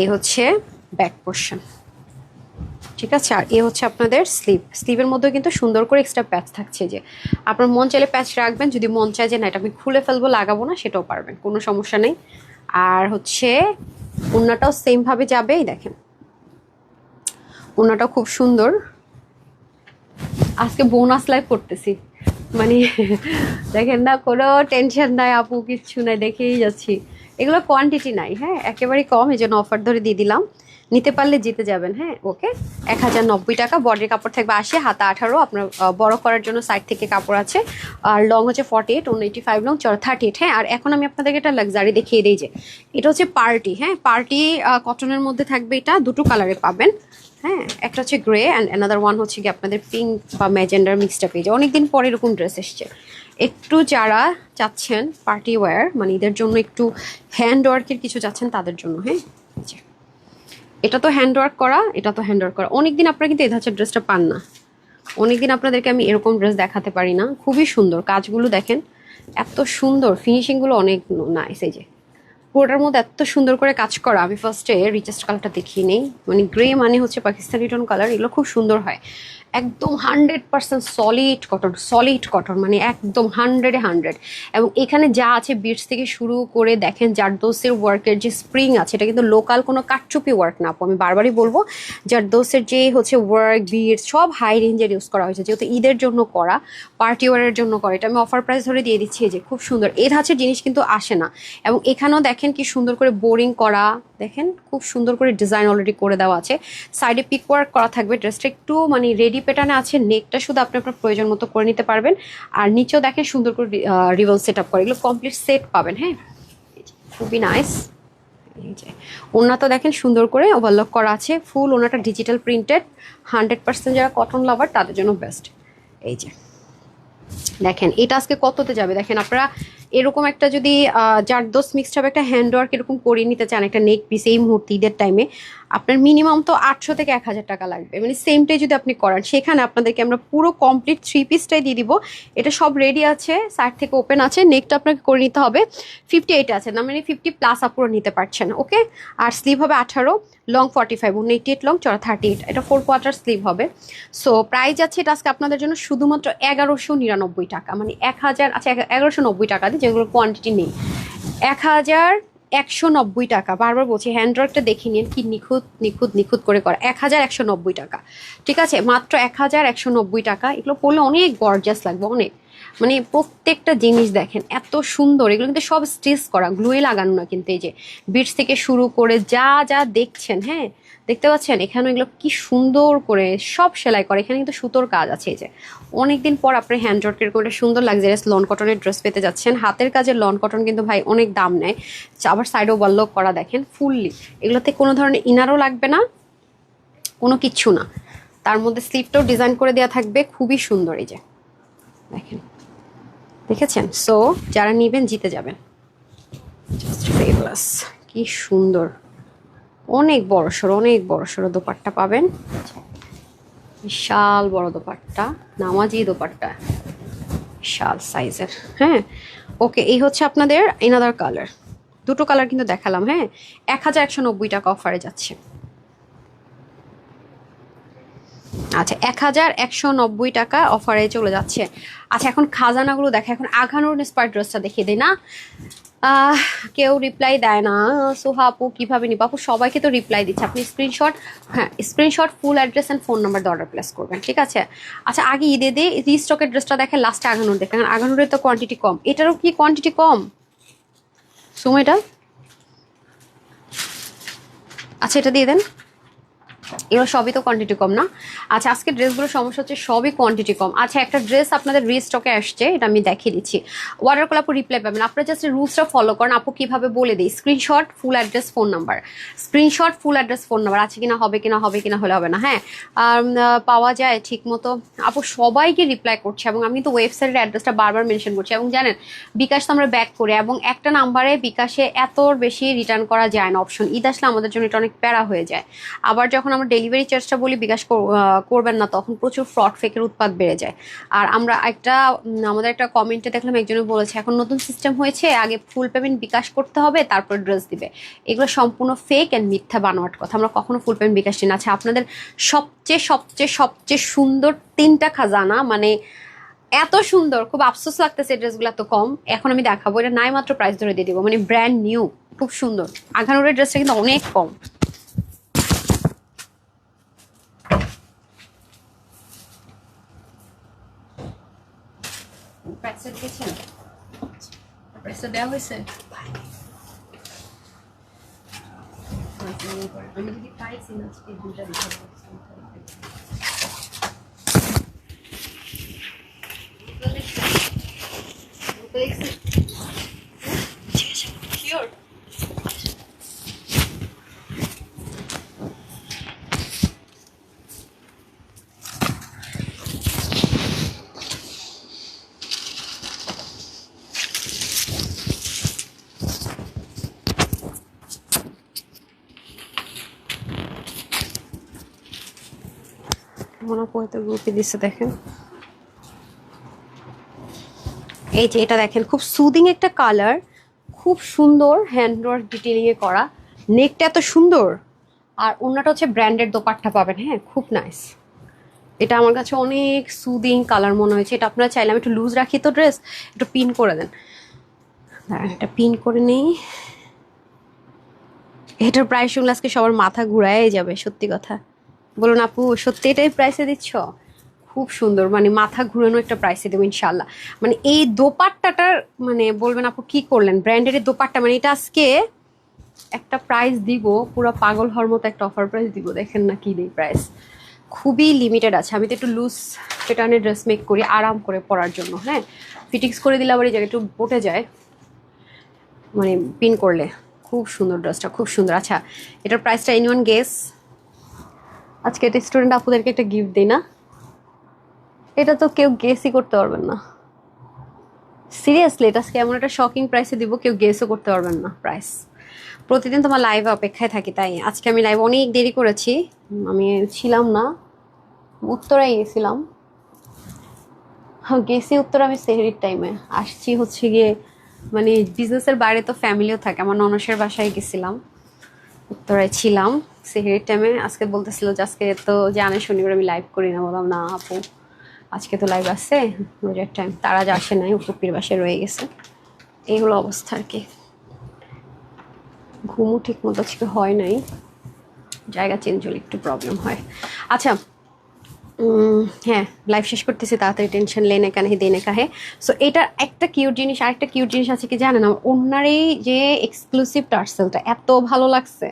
এই হচ্ছে ব্যাক পোর্শন, ঠিক আছে। আর এ হচ্ছে আপনাদের স্লিভ, স্লিভের মধ্যেও কিন্তু সুন্দর করে এক্সট্রা প্যাচ থাকছে, যে আপনার মন চাইলে প্যাচ রাখবেন, যদি মন চায় যে না এটা আমি খুলে ফেলবো লাগাবো না, সেটাও পারবেন, কোনো সমস্যা নেই। আর হচ্ছে ওড়নাটাও সেমভাবে যাবে, এই দেখেন ওড়নাটাও খুব সুন্দর। আজকে বোনাস লাইভ করতেছি, মানে দেখেন না, কোনো টেনশন নাই আপু, কিচ্ছু নাই, দেখেই যাচ্ছি। এগুলো কোয়ান্টিটি নাই, হ্যাঁ একেবারেই কম, এই জন্য অফার ধরে দিয়ে দিলাম, নিতে পারলে জিতে যাবেন। হ্যাঁ ওকে, 1090 টাকা। বডির কাপড় থাকবে 80, হাতা 18, আপনার বড় করার জন্য সাইড থেকে কাপড় আছে। আর লং হচ্ছে 48, 185 লং, 38। হ্যাঁ, আর এখন আমি আপনাদেরকে একটা লাক্সারি দেখিয়ে দিই, যে এটা হচ্ছে পার্টি। হ্যাঁ, পার্টি কটনের মধ্যে থাকবে, এটা দুটো কালারে পাবেন। হ্যাঁ, একটা হচ্ছে গ্রে অ্যান্ড অ্যানাদার ওয়ান হচ্ছে কি আপনাদের পিঙ্ক বা ম্যাজেন্ডার মিক্সড আপ। অনেকদিন পরে এরকম ড্রেস এসছে, একটু যারা চাচ্ছেন পার্টি ওয়্যার, মানে এদের জন্য একটু হ্যান্ড ওয়ার্কের কিছু চাচ্ছেন তাদের জন্য। হ্যাঁ, এটা তো হ্যান্ড ওয়ার্ক করা, এটা তো হ্যান্ড ওয়ার্ক করা। অনেকদিন আপনারা কিন্তু এই ধাঁচের ড্রেসটা পান না, অনেকদিন আপনাদেরকে আমি এরকম ড্রেস দেখাতে পারি না। খুবই সুন্দর কাজগুলো, দেখেন এত সুন্দর ফিনিশিংগুলো, অনেক নাইস। এই যে পুরোটার মধ্যে এত সুন্দর করে কাজ করা। আমি ফার্স্টে রিচেস্ট কালারটা দেখিয়ে নেই, মানে গ্রে মানে হচ্ছে পাকিস্তানি টোন কালার, এগুলো খুব সুন্দর হয়, একদম 100% সলিড কটন, সলিড কটন, মানে একদম 100-এ 100। এবং এখানে যা আছে বিটস থেকে শুরু করে দেখেন জারদোসের ওয়ার্কের যে স্প্রিং আছে, এটা কিন্তু লোকাল কোনো কাটচুপি ওয়ার্ক না আপু, আমি বারবারই বলবো। জারদোসের যে হচ্ছে ওয়ার্ক বিটস সব হাই রেঞ্জের ইউজ করা হয়েছে, যেহেতু ঈদের জন্য করা, পার্টি ওয়ারের জন্য করা। এটা আমি অফার প্রাইস ধরে দিয়ে দিচ্ছি, যে খুব সুন্দর। এই ধাঁচের জিনিস কিন্তু আসে না। এবং এখানেও দেখেন কি সুন্দর করে বোরিং করা, দেখেন খুব সুন্দর করে ডিজাইন অলরেডি করে দেওয়া আছে, সাইডে পিক ওয়ার্ক করা থাকবে। ড্রেসটা একটু মানে রেডি প্যাটার্নে আছে, নেকটা শুধু আপনি আপনার প্রয়োজন মতো করে নিতে পারবেন। আর নিচেও দেখেন সুন্দর করে রিভেল সেট আপ করে, এগুলো কমপ্লিট সেট পাবেন। হ্যাঁ, খুবই নাইস। এই যে ওড়নাটা দেখেন সুন্দর করে ওভারলক করা আছে, ফুল ওড়নাটা ডিজিটাল প্রিন্টেড, 100% যারা কটন লাভার তাদের জন্য বেস্ট। এই যে দেখেন এটা আজকে কততে যাবে দেখেন আপনারা, এরকম একটা যদি জারদোস মিক্সড হবে একটা হ্যান্ড ওয়ার্ক এরকম করিয়ে নিতে চান একটা নেক পিস এই মুহূর্তে ঈদের টাইমে, আপনার মিনিমাম তো 800 থেকে 1000 টাকা লাগবে। মানে সেমটাই যদি আপনি করান, সেখানে আপনাদেরকে আমরা পুরো কমপ্লিট 3 পিসটাই দিয়ে দিব। এটা সব রেডি আছে, সাইড থেকে ওপেন আছে, নেকটা আপনাকে করে নিতে হবে 58 আছে না, মানে 50+ আপুরো নিতে পারছেন। ওকে, আর স্লিভ হবে 18, লং 45, 88 লং, চড়া 38, এটা 4 কোয়ার্টার স্লিভ হবে। সো প্রাইস আছে এটা আজকে আপনাদের জন্য শুধুমাত্র 1199 টাকা, মানে 1000, আচ্ছা 1190 টাকা দিয়ে, যেগুলো কোয়ান্টিটি নেই, 1190 টাকা। বারবার বলছি হ্যান্ডওয়ার্কটা দেখে নিন কি নিখুঁত নিখুঁত নিখুঁত করে করা, 1190 টাকা। ঠিক আছে, মাত্র 1190 টাকা। এগুলো পরলে অনেক গর্জাস লাগবে, অনেক, মানে প্রত্যেকটা জিনিস দেখেন এত সুন্দর। এগুলো কিন্তু সব স্টিচ করা, গ্লুয়ে লাগানো না কিন্তু। এই যে বিটস থেকে শুরু করে যা যা দেখছেন, হ্যাঁ দেখতে পাচ্ছেন, এখানে এগুলো কি সুন্দর করে সব সেলাই করে। এখানে কিন্তু সুতোর কাজ আছে। এই যে অনেকদিন পর আপনি হ্যান্ডওয়ার্কের করে সুন্দর লাক্সারিয়াস লন কটনের ড্রেস পেতে যাচ্ছেন। হাতের কাজের লন কটন কিন্তু ভাই অনেক দাম নেয়। আবার সাইডেও ওভারলক করা দেখেন ফুললি, এগুলোতে কোনো ধরনের ইনারও লাগবে না, কোনো কিচ্ছু না। তার মধ্যে স্লিভটাও ডিজাইন করে দেওয়া থাকবে, খুবই সুন্দর। এই যে দেখেন, দেখেছেন? সো যারা নিবেন জিতে যাবেন। কি সুন্দর, অনেক বড় সড়ো, অনেক বড় সড়ো দোপাট্টা পাবেন, বিশাল বড় দোপাট্টা, নামাজি দোপাট্টা, বিশাল সাইজের। হ্যাঁ, ওকে, এই হচ্ছে আপনাদের এনাদার কালার, দুটো কালার কিন্তু দেখালাম। হ্যাঁ, 1190 টাকা অফারে যাচ্ছে। আচ্ছা, 1190 টাকা অফারে চলে যাচ্ছে। আচ্ছা, এখন খাজানাগুলো দেখা, এখন আঘানুর ইন্সপায়ার ড্রেসটা দেখিয়ে দিই না। কেউ রিপ্লাই দেয় না, সোহা আপু কীভাবে নিব? আপু সবাইকে তো রিপ্লাই দিচ্ছে, আপনি স্ক্রিনশট, হ্যাঁ screenshot, full address and phone number দিয়ে অর্ডার প্লেস করবেন। ঠিক আছে, আচ্ছা আগে ঈদে দিয়ে রিস্টকের ড্রেসটা দেখেন, লাস্টে আঘানুর দেখেন, আঘানুরের তো কোয়ান্টিটি কম, এটারও কি কোয়ান্টিটি কম সময়টা? আচ্ছা এটা দিয়ে দেন, এগুলো সবই তো কোয়ান্টিটি কম না? আচ্ছা, আজকে ড্রেসগুলোর সমস্যা হচ্ছে সবই কোয়ান্টিটি কম। আচ্ছা, একটা ড্রেস আপনাদের রিস্টকে আসছে, এটা আমি দেখিয়ে দিচ্ছি। অর্ডার করলে আপু রিপ্লাই পাবেন, আপনারা জাস্ট রুলসটা ফলো করেন। আপু কিভাবে বলে দিই, screenshot, full address, phone number, screenshot, full address, phone number, আছে কিনা, হবে কিনা, হবে কিনা, হলে হবে না। হ্যাঁ, আর পাওয়া যায় ঠিক মতো। আপু সবাইকে রিপ্লাই করছে, এবং আমি তো ওয়েবসাইটের অ্যাড্রেসটা বারবার মেনশন করছি। এবং জানেন বিকাশ তো আমরা ব্যাক করি, এবং একটা নাম্বারে বিকাশে এত বেশি রিটার্ন করা যায় না অপশন। ঈদ আসলে আমাদের জন্য এটা অনেক প্যারা হয়ে যায়। আবার যখন আমরা ডেলিভারি চার্জটা বলি বিকাশ করবেন না, তখন প্রচুর ফ্রড ফেকের উৎপাত বেড়ে যায়। আর আমরা আমাদের একটা কমেন্টে দেখলাম একজনে বলেছে এখন নতুন সিস্টেম হয়েছে, আগে ফুল পেমেন্ট বিকাশ করতে হবে তারপর ড্রেস দিবে। এগুলো সম্পূর্ণ ফেক অ্যান্ড মিথ্যা বানোয়াট কথা, আমরা কখনো ফুল পেমেন্ট বিকাশ দিই না। আচ্ছা, আপনাদের সবচেয়ে সবচেয়ে সবচেয়ে সুন্দর 3টা খাজানা, মানে এত সুন্দর, খুব আফসোস লাগতেছে ড্রেসগুলো এত কম। এখন আমি দেখাবো, এটা নাই মাত্র প্রাইস ধরে দিয়ে দিব, মানে ব্র্যান্ড নিউ, খুব সুন্দর। আঘানুরের ড্রেসটা কিন্তু অনেক কম। প্রাইসটা দিয়েছেন, প্রাইসটা দেওয়া হয়েছে। আমি যদি পাইছি না আজকে দুইটা দিতে শিওর। মনে পড়তে গ্রুপে দিচ্ছে দেখেন, এই যে এটা দেখেন, খুব সুদিং একটা কালার, খুব সুন্দর হ্যান্ডওয়ার্ক ডিটেলিং এ করা, নেকটা এত সুন্দর, আর ওনাটা হচ্ছে ব্র্যান্ডেড দোপাট্টা পাবেন। হ্যাঁ, খুব নাইস। এটা আমার কাছে অনেক সুদিং কালার মনে হয়েছে। এটা আপনারা চাইলে, আমি একটু লুজ রাখি তো ড্রেস, একটু পিন করে দেন, এটা পিন করে নেই। এটার প্রাইস শুনলে আজকে সবার মাথা ঘুরায় যাবে, সত্যি কথা বলুন আপু, সত্যি এটাই প্রাইসে দিচ্ছ? খুব সুন্দর, মানে মাথা ঘুরানো একটা প্রাইসে দেবো ইনশাল্লাহ। মানে এই দোপাট্টাটার মানে বলবেন আপু কি করলেন, ব্র্যান্ডের দোপাট্টা, মানে এটা আজকে একটা প্রাইস দিব, পুরো পাগল হওয়ার মতো একটা অফার প্রাইস দিব। দেখেন না কি দেই প্রাইস, খুবই লিমিটেড আছে। আমি তো একটু লুজ প্যাটার্নের ড্রেস মেক করি আরাম করে পরার জন্য, হ্যাঁ। ফিটিংস করে দিলে আবার এই জায়গায় একটু পটে যায়, মানে পিন করলে। খুব সুন্দর ড্রেসটা, খুব সুন্দর। আচ্ছা, এটার প্রাইসটা এনিওয়ান গেস? আজকে এটা স্টুডেন্ট আপুদেরকে একটা গিফট দিই না, এটা তো কেউ গেসই করতে পারবেন না। সিরিয়াসলি, এটা আজকে এমন একটা শকিং প্রাইসে দিব, কেউ গেসও করতে পারবেন না প্রাইস। প্রতিদিন তোমার লাইভে অপেক্ষায় থাকি, তাই আজকে আমি লাইভ অনেক দেরি করেছি। আমি ছিলাম না, উত্তরায় গেছিলাম। গেছি উত্তর আমি সেহরির টাইমে আসছি হচ্ছে গিয়ে, মানে বিজনেসের বাইরে তো ফ্যামিলিও থাকে, আমার ননসের বাসায় গেছিলাম, উত্তরায় ছিলাম সেহরির টাইমে। আজকে বলতেছিল যে আজকে তো জানে শনিবার আমি লাইভ করি না। বললাম না আপু, আজকে তো লাইভ আসছে রোজার টাইম, তারা যা আসে নাই, উপপির বাসায় রয়ে গেছে। এই হলো অবস্থা আর কি। ঘুমও ঠিক মতো আজকে হয় নাই, জায়গা চেঞ্জ হলে একটু প্রবলেম হয়। আচ্ছা, হ্যাঁ, লাইভ শেষ করতেছি তাড়াতাড়ি, টেনশন লেনে কানে দেনে কাহে। সো এটার একটা কিউট জিনিস, আরেকটা কিউট জিনিস আছে কি জানেন, আমার ওনার এই যে এক্সক্লুসিভ টার্সেলটা এত ভালো লাগছে,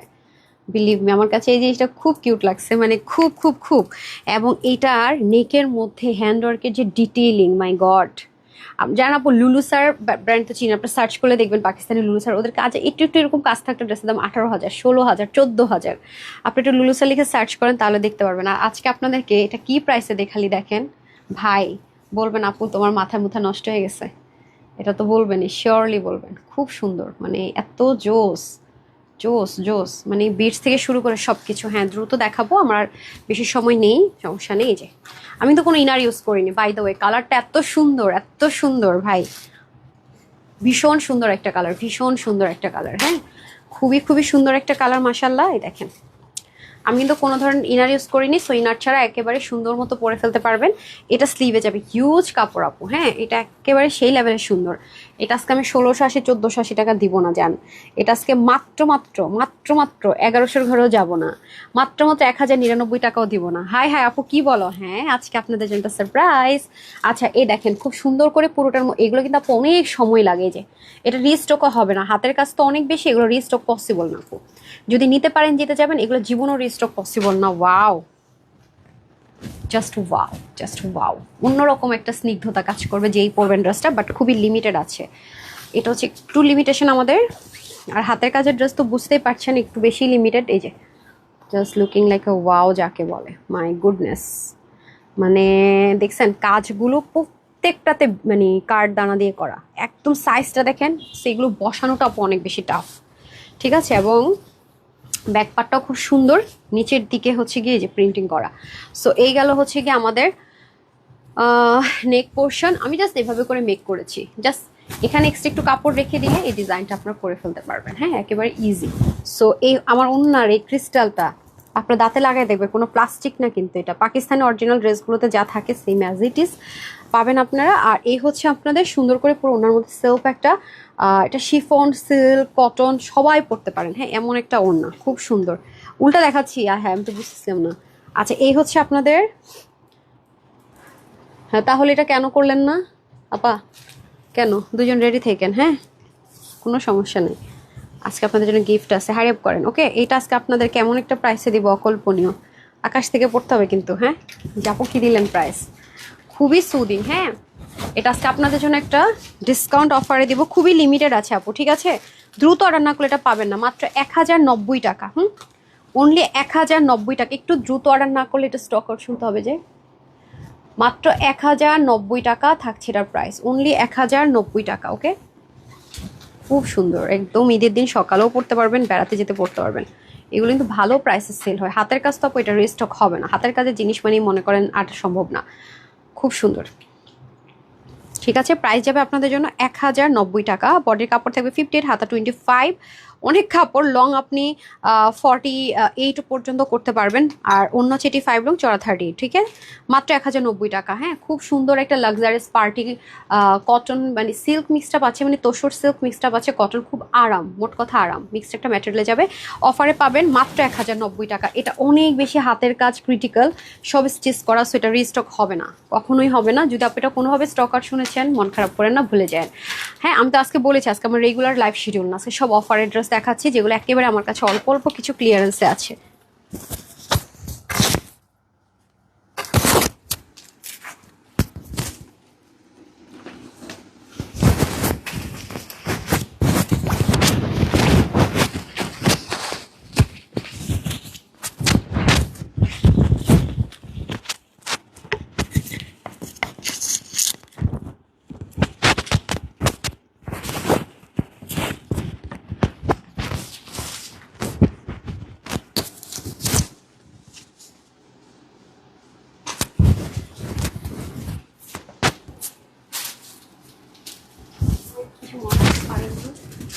বিলিভ মি, আমার কাছে এই জিনিসটা খুব কিউট লাগছে, মানে খুব খুব খুব। এবং এটার নেকের মধ্যে হ্যান্ডওয়ার্কের যে ডিটেইলিং, মাই গড। জানেন আপু, লুলু স্যার ব্র্যান্ড তো চিনি, আপনার সার্চ করলে দেখবেন পাকিস্তানি লুলু স্যার, ওদের কাজে একটু একটু এরকম কাজ থাকতে ড্রেসের দাম 18,000, 16,000, 14,000। আপনি একটু লুলু স্যার লিখে সার্চ করেন তাহলে দেখতে পারবেন। আর আজকে আপনাদেরকে এটা কি প্রাইসে দেখালি দেখেন ভাই, বলবেন আপু তোমার মাথা মুথা নষ্ট হয়ে গেছে, এটা তো বলবেনই, শিওরলি বলবেন। খুব সুন্দর, মানে এত জোস জোস জোস, মানে বিটস থেকে শুরু করে সব কিছু। হ্যাঁ, দ্রুত দেখাবো, আমার বেশি সময় নেই, সমস্যা নেই। যে আমি তো কোনো ইনার ইউজ করিনি, বাই দ্য ওয়ে। কালারটা এত সুন্দর, এত সুন্দর ভাই, ভীষণ সুন্দর একটা কালার, ভীষণ সুন্দর একটা কালার। হ্যাঁ, খুবই খুবই সুন্দর একটা কালার, মাশাল্লাহ। এই দেখেন, আমি কিন্তু কোনো ধরনের ইনার ইউজ করিনি, সো ইনার ছাড়া একেবারে সুন্দর মতো পরে ফেলতে পারবেন। এটা স্লিভে যাবে, হিউজ কাপড় আপু। হ্যাঁ, এটা একেবারে সেই লেভেলের সুন্দর। এটা আজকে আমি 1680, 1480 টাকা দিব না, জান। এটা আজকে মাত্র মাত্র মাত্র মাত্র 1100-র ঘরেও যাব না, মাত্র মাত্র 1099 টাকাও দিব না। হাই হাই আপু, কি বলো? হ্যাঁ, আজকে আপনাদের জন্য সারপ্রাইজ। আচ্ছা, এই দেখেন খুব সুন্দর করে পুরোটার, এগুলো কিন্তু আপু অনেক সময় লাগে, যে এটা রিস্টকও হবে না, হাতের কাজ তো অনেক বেশি, এগুলো রিস্টক পসিবল না আপু। যদি নিতে পারেন জিতে যাবেন, এগুলো জীবনও রিস্টক পসিবল না। Wow, just wow, just wow. অন্যরকম একটা স্নিগ্ধতা কাজ করবে যেই পরবেন ড্রেসটা, বাট খুবই লিমিটেড আছে। এটা হচ্ছে একটু লিমিটেশন আমাদের। আর হাতের কাজের ড্রেস তো বুঝতেই পারছেন একটু বেশি লিমিটেড। এই যে just looking like a wow যাকে বলে, মাই গুডনেস। মানে দেখছেন কাজগুলো প্রত্যেকটাতে, মানে কার্ড দানা দিয়ে করা, একদম সাইজটা দেখেন, সেগুলো বসানোটা অনেক বেশি টাফ, ঠিক আছে। এবং ব্যাক পার্টটাও খুব সুন্দর, নিচের দিকে হচ্ছে গিয়ে যে প্রিন্টিং করা। সো এই গেল হচ্ছে গিয়ে আমাদের নেক পোর্শন। আমি জাস্ট এভাবে করে মেক করেছি, জাস্ট এখানে এক্সট্রা একটু কাপড় রেখে দিলে এই ডিজাইনটা আপনারা করে ফেলতে পারবেন। হ্যাঁ, একেবারে ইজি। সো এই আমার ওনার এই ক্রিস্টালটা আপনার দাঁতে লাগাই দেখবে, কোনো প্লাস্টিক না কিন্তু, এটা পাকিস্তানি অরিজিনাল ড্রেসগুলোতে যা থাকে সেম অ্যাজ ইট ইজ পাবেন আপনারা। আর এই হচ্ছে আপনাদের সুন্দর করে পুরো ওনার মধ্যে সেলফ একটা, এটা শিফন, সিল্ক, কটন সবাই পরতে পারেন। হ্যাঁ, এমন একটা ওড়না, খুব সুন্দর। উল্টা দেখাচ্ছি, হ্যাঁ আমি তো বুঝতেছিলাম না। আচ্ছা, এই হচ্ছে আপনাদের, হ্যাঁ তাহলে এটা কেন করলেন না আপা? কেন? দুজন রেডি থাকেন, হ্যাঁ কোনো সমস্যা নেই। আজকে আপনাদের জন্য গিফট আছে, হ্যারি আপ করেন। ওকে, এটা আজকে আপনাদের কেমন একটা প্রাইসে দিব, অকল্পনীয়, আকাশ থেকে পড়তে হবে কিন্তু। হ্যাঁ, যাপো কি দিলেন প্রাইস, খুবই সুদিন। হ্যাঁ, এটা আজকে আপনাদের জন্য একটা ডিসকাউন্ট অফারে দিব, খুবই লিমিটেড আছে আপু, ঠিক আছে। দ্রুত অর্ডার না করলে এটা পাবেন না, মাত্র 1090 টাকা। অনলি 1090 টাকা। একটু দ্রুত অর্ডার না করলে এটা স্টক আউট শুনতে হবে যে, মাত্র 1090 টাকা থাকছে এটার প্রাইস, অনলি 1090 টাকা। ওকে, খুব সুন্দর, একদম ঈদের দিন সকালেও পড়তে পারবেন, বেড়াতে যেতে পড়তে পারবেন। এগুলো কিন্তু ভালো প্রাইসে সেল হয়। হাতের কাজ তো আপু এটা রিস্টক হবে না, হাতের কাজের জিনিস মানেই মনে করেন আর সম্ভব না। খুব সুন্দর, ঠিক আছে। প্রাইস যাবে আপনাদের জন্য 1090 টাকা। বডির কাপড় থাকবে 58, হাতা 25। অনেক কাপড়, লং আপনি 48 পর্যন্ত করতে পারবেন, আর অন্য 85 লং, চড়া 38, ঠিক আছে। মাত্র 1090 টাকা। হ্যাঁ, খুব সুন্দর একটা লাক্সারিয়াস পার্টি কটন, মানে সিল্ক মিক্সটা পাচ্ছে, মানে তোষর সিল্ক মিক্সটা পাচ্ছে, কটন, খুব আরাম, মোট কথা আরাম মিক্সড একটা ম্যাটেরিয়ালে যাবে। অফারে পাবেন মাত্র 1090 টাকা। এটা অনেক বেশি হাতের কাজ, ক্রিটিক্যাল, সব স্টিচ করা, সো এটা রিস্টক হবে না, কখনোই হবে না। যদি আপনি এটা কোনোভাবে স্টক আউট শুনেছেন চান, মন খারাপ করেন না, ভুলে যান। হ্যাঁ, আমি তো আজকে বলেছি আজকে আমার রেগুলার লাইভ শিডিউল না, আজকে সব অফারের ড্রেস দেখাচ্ছি যেগুলো একেবারে আমার কাছে অল্প অল্প কিছু ক্লিয়ারেন্সে আছে।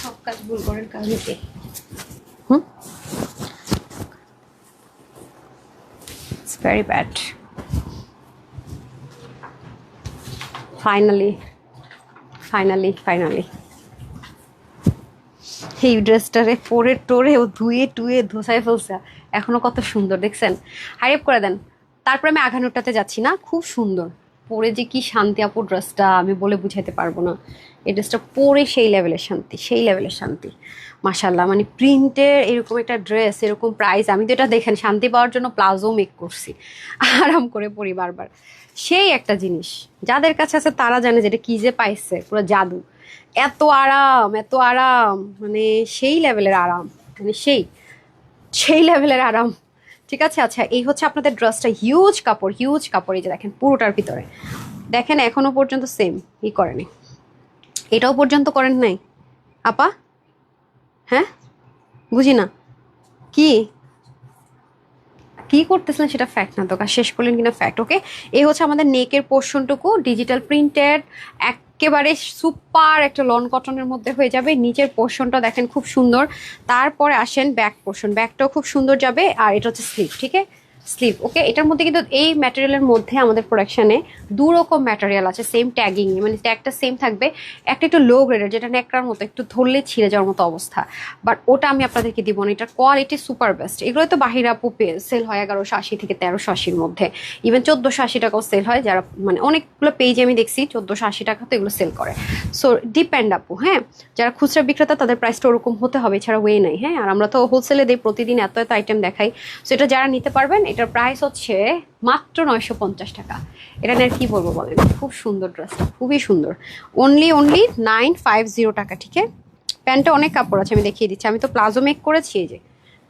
সব কাজ ভুল করেন কাজে। It's very bad. Finally. এই ড্রেসটারে পরে টোরে ও ধুয়ে টুয়ে ধোসায় ফেলছে, এখনো কত সুন্দর দেখছেন। হাইপ করে দেন। তারপরে আমি আঘানুরটাতে যাচ্ছি না, খুব সুন্দর পরে যে কি শান্তি আপু ড্রেসটা, আমি বলে বুঝাতে পারবো না। এই ড্রেসটা পরে সেই লেভেলের শান্তি মাশাল্লাহ। মানে প্রিন্টের এরকম একটা ড্রেস, এরকম প্রাইস, আমি তো এটা দেখেন শান্তি পাওয়ার জন্য প্লাজো মেক করছি, আরাম করে পরি বারবার। সেই একটা জিনিস যাদের কাছে আছে তারা জানে যে এটা কি যে পাইছে, পুরো জাদু। এত আরাম, মানে সেই লেভেলের আরাম, মানে সেই লেভেলের আরাম। ঠিক আছে, আচ্ছা এই হচ্ছে আপনাদের ড্রেসটা, হিউজ কাপড় এই যে দেখেন পুরোটার ভিতরে দেখেন এখনো পর্যন্ত সেম করেনি, এটাও পর্যন্ত করেন নাই আপা। হ্যাঁ বুঝি না কি কি করতেছিলেন সেটা ফ্যাক্ট না তো, কাজ শেষ করলেন কিনা ফ্যাক্ট। ওকে, এই হচ্ছে আমাদের নেকের পোর্শনটুকু ডিজিটাল প্রিন্টেড, একেবারে সুপার একটা লন কটনের মধ্যে হয়ে যাবে। নিচের পোর্শনটা দেখেন খুব সুন্দর। তারপরে আসেন ব্যাক পোর্শন, ব্যাকটাও খুব সুন্দর যাবে। আর এটা হচ্ছে স্লিভ, ঠিক আছে স্লিভ। ওকে, এটার মধ্যে কিন্তু এই ম্যাটেরিয়ালের মধ্যে আমাদের প্রোডাকশনে দু রকম ম্যাটেরিয়াল আছে সেম ট্যাগিং, মানে ট্যাগটা সেম থাকবে। একটা একটু লো গ্রেডের, যেটা নেকড়ার মতো একটু ধরলে ছিঁড়ে যাওয়ার মতো অবস্থা, বাট ওটা আমি আপনাদেরকে দিব না। এটার কোয়ালিটি সুপার বেস্ট। এগুলো তো বাহিরা পুপে সেল হয় 1180 থেকে 1380-র মধ্যে, ইভেন 1480 টাকাও সেল হয়। যারা মানে অনেকগুলো পেজে আমি দেখছি 1480 টাকা তো এগুলো সেল করে। সো ডিপেন্ড আপু, হ্যাঁ যারা খুচরা বিক্রেতা তাদের প্রাইসটা ওরকম হতে হবে, এছাড়া ওয়ে নাই। হ্যাঁ, আর আমরা তো হোলসেলে দিই, প্রতিদিন এত এত আইটেম দেখাই। সো এটা যারা নিতে পারবেন, এটার প্রাইস হচ্ছে মাত্র 950 টাকা। এটা নিয়ে কি বলবো বলেন, খুব সুন্দর ড্রেসটা, খুবই সুন্দর। অনলি 950 টাকা। ঠিক আছে, প্যান্টটা অনেক কাপড় আছে, আমি দেখিয়ে দিচ্ছি। আমি তো প্লাজো মেক করেছি। এই যে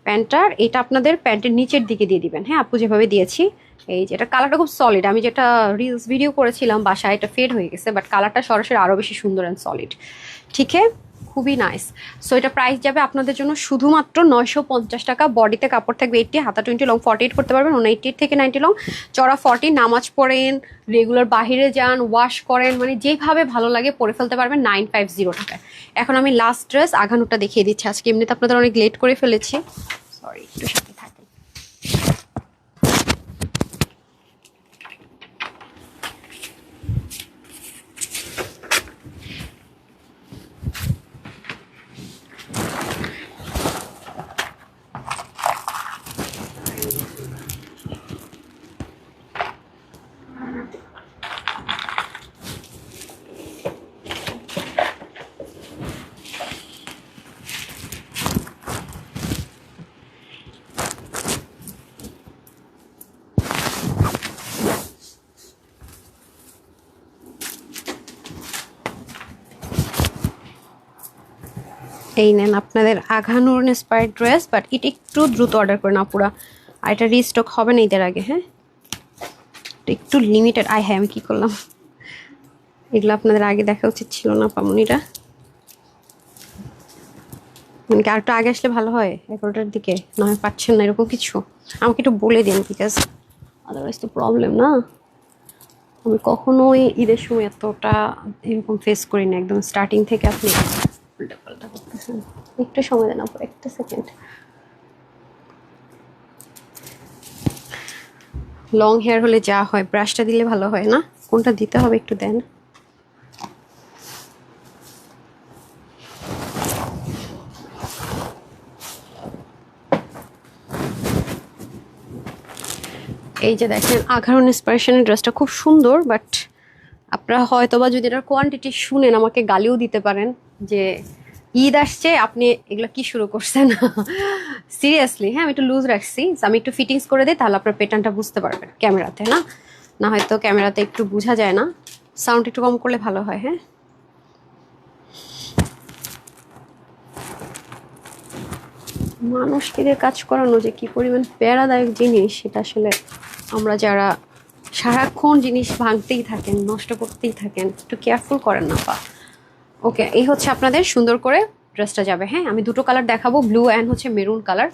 প্যান্টটার, এটা আপনাদের প্যান্টের নিচের দিকে দিয়ে দিবেন। হ্যাঁ আপু যেভাবে দিয়েছি, এই যে এটা কালারটা খুব সলিড। আমি যেটা রিলস ভিডিও করেছিলাম বাসায়, এটা ফেড হয়ে গেছে, বাট কালারটা সরাসরি আরও বেশি সুন্দর অ্যান্ড সলিড। ঠিক আছে, খুবই নাইস। সো এটা প্রাইস যাবে আপনাদের জন্য শুধুমাত্র 950 টাকা। বডিতে কাপড় থাকবে 80, হাতা 20 লং 48 করতে পারবেন, 180 থেকে 90 লং, চড়া 40। নামাজ পড়েন, রেগুলার বাহিরে যান, ওয়াশ করেন, মানে যেভাবে ভালো লাগে পরে ফেলতে পারবেন 950 টাকায়। এখন আমি লাস্ট ড্রেস আঘানুরটা দেখিয়ে দিচ্ছি। আজকে এমনিতে আপনাদের অনেক লেট করে ফেলেছি, সরি, একটু সাথে থাকেন। এই নেন আপনাদের আঘানুর ইন্সপায়ার্ড ড্রেস, বাট এটা একটু দ্রুত অর্ডার করেন আপুরা, আর এটা রিস্টক হবে না ঈদের আগে। হ্যাঁ, একটু লিমিটেড। হ্যাঁ আমি কী করলাম, এগুলো আপনাদের আগে দেখা উচিত ছিল না পামনিরা, মানে কি আর একটু আগে আসলে ভালো হয়, 11টার দিকে। না হয় পাচ্ছেন না এরকম কিছু, আমাকে একটু বলে দিন, বিকজ আদারওয়াইজ তো প্রবলেম না। আমি কখনোই ঈদের সময় এতটা এরকম ফেস করি না, একদম স্টার্টিং থেকে আপনি উল্টা পাল্টা করতেছেন। একটু সময় দেন আপু, একটা সেকেন্ড। লং হেয়ার হলে যা হয়, ব্রাশটা দিলে ভালো হয় না, কোনটা দিতে হবে একটু দেন। এই যে দেখেন আঘারন ইন্সপিরেশনের ড্রেসটা খুব সুন্দর, বাট আপনারা হয়তো বা যদি এটার কোয়ান্টিটি শুনেন আমাকে গালিও দিতে পারেন যে ঈদ আসছে আপনি এগুলো কি শুরু করছেন। সিরিয়াসলি হ্যাঁ, আমি একটু লুজ রাখছি, আমি একটু ফিটিংস করে দিই, তাহলে আপনার প্যাটার্নটা বুঝতে পারবেন ক্যামেরাতে, না না হয়তো ক্যামেরাতে একটু বোঝা যায় না। সাউন্ড একটু কম করলে ভালো হয়। হ্যাঁ, মানুষকে দিয়ে কাজ করানো যে কি পরিমাণ প্যারাদায়ক জিনিস, সেটা আসলে আমরা যারা সারাক্ষণ জিনিস ভাঙতেই থাকেন, নষ্ট করতেই থাকেন, একটু কেয়ারফুল করেন না পা। ওকে, এই হচ্ছে আপনাদের সুন্দর করে ড্রেসটা যাবে। হ্যাঁ, আমি দুটো কালার দেখাবো, ব্লু অ্যান্ড হচ্ছে মেরুন কালার।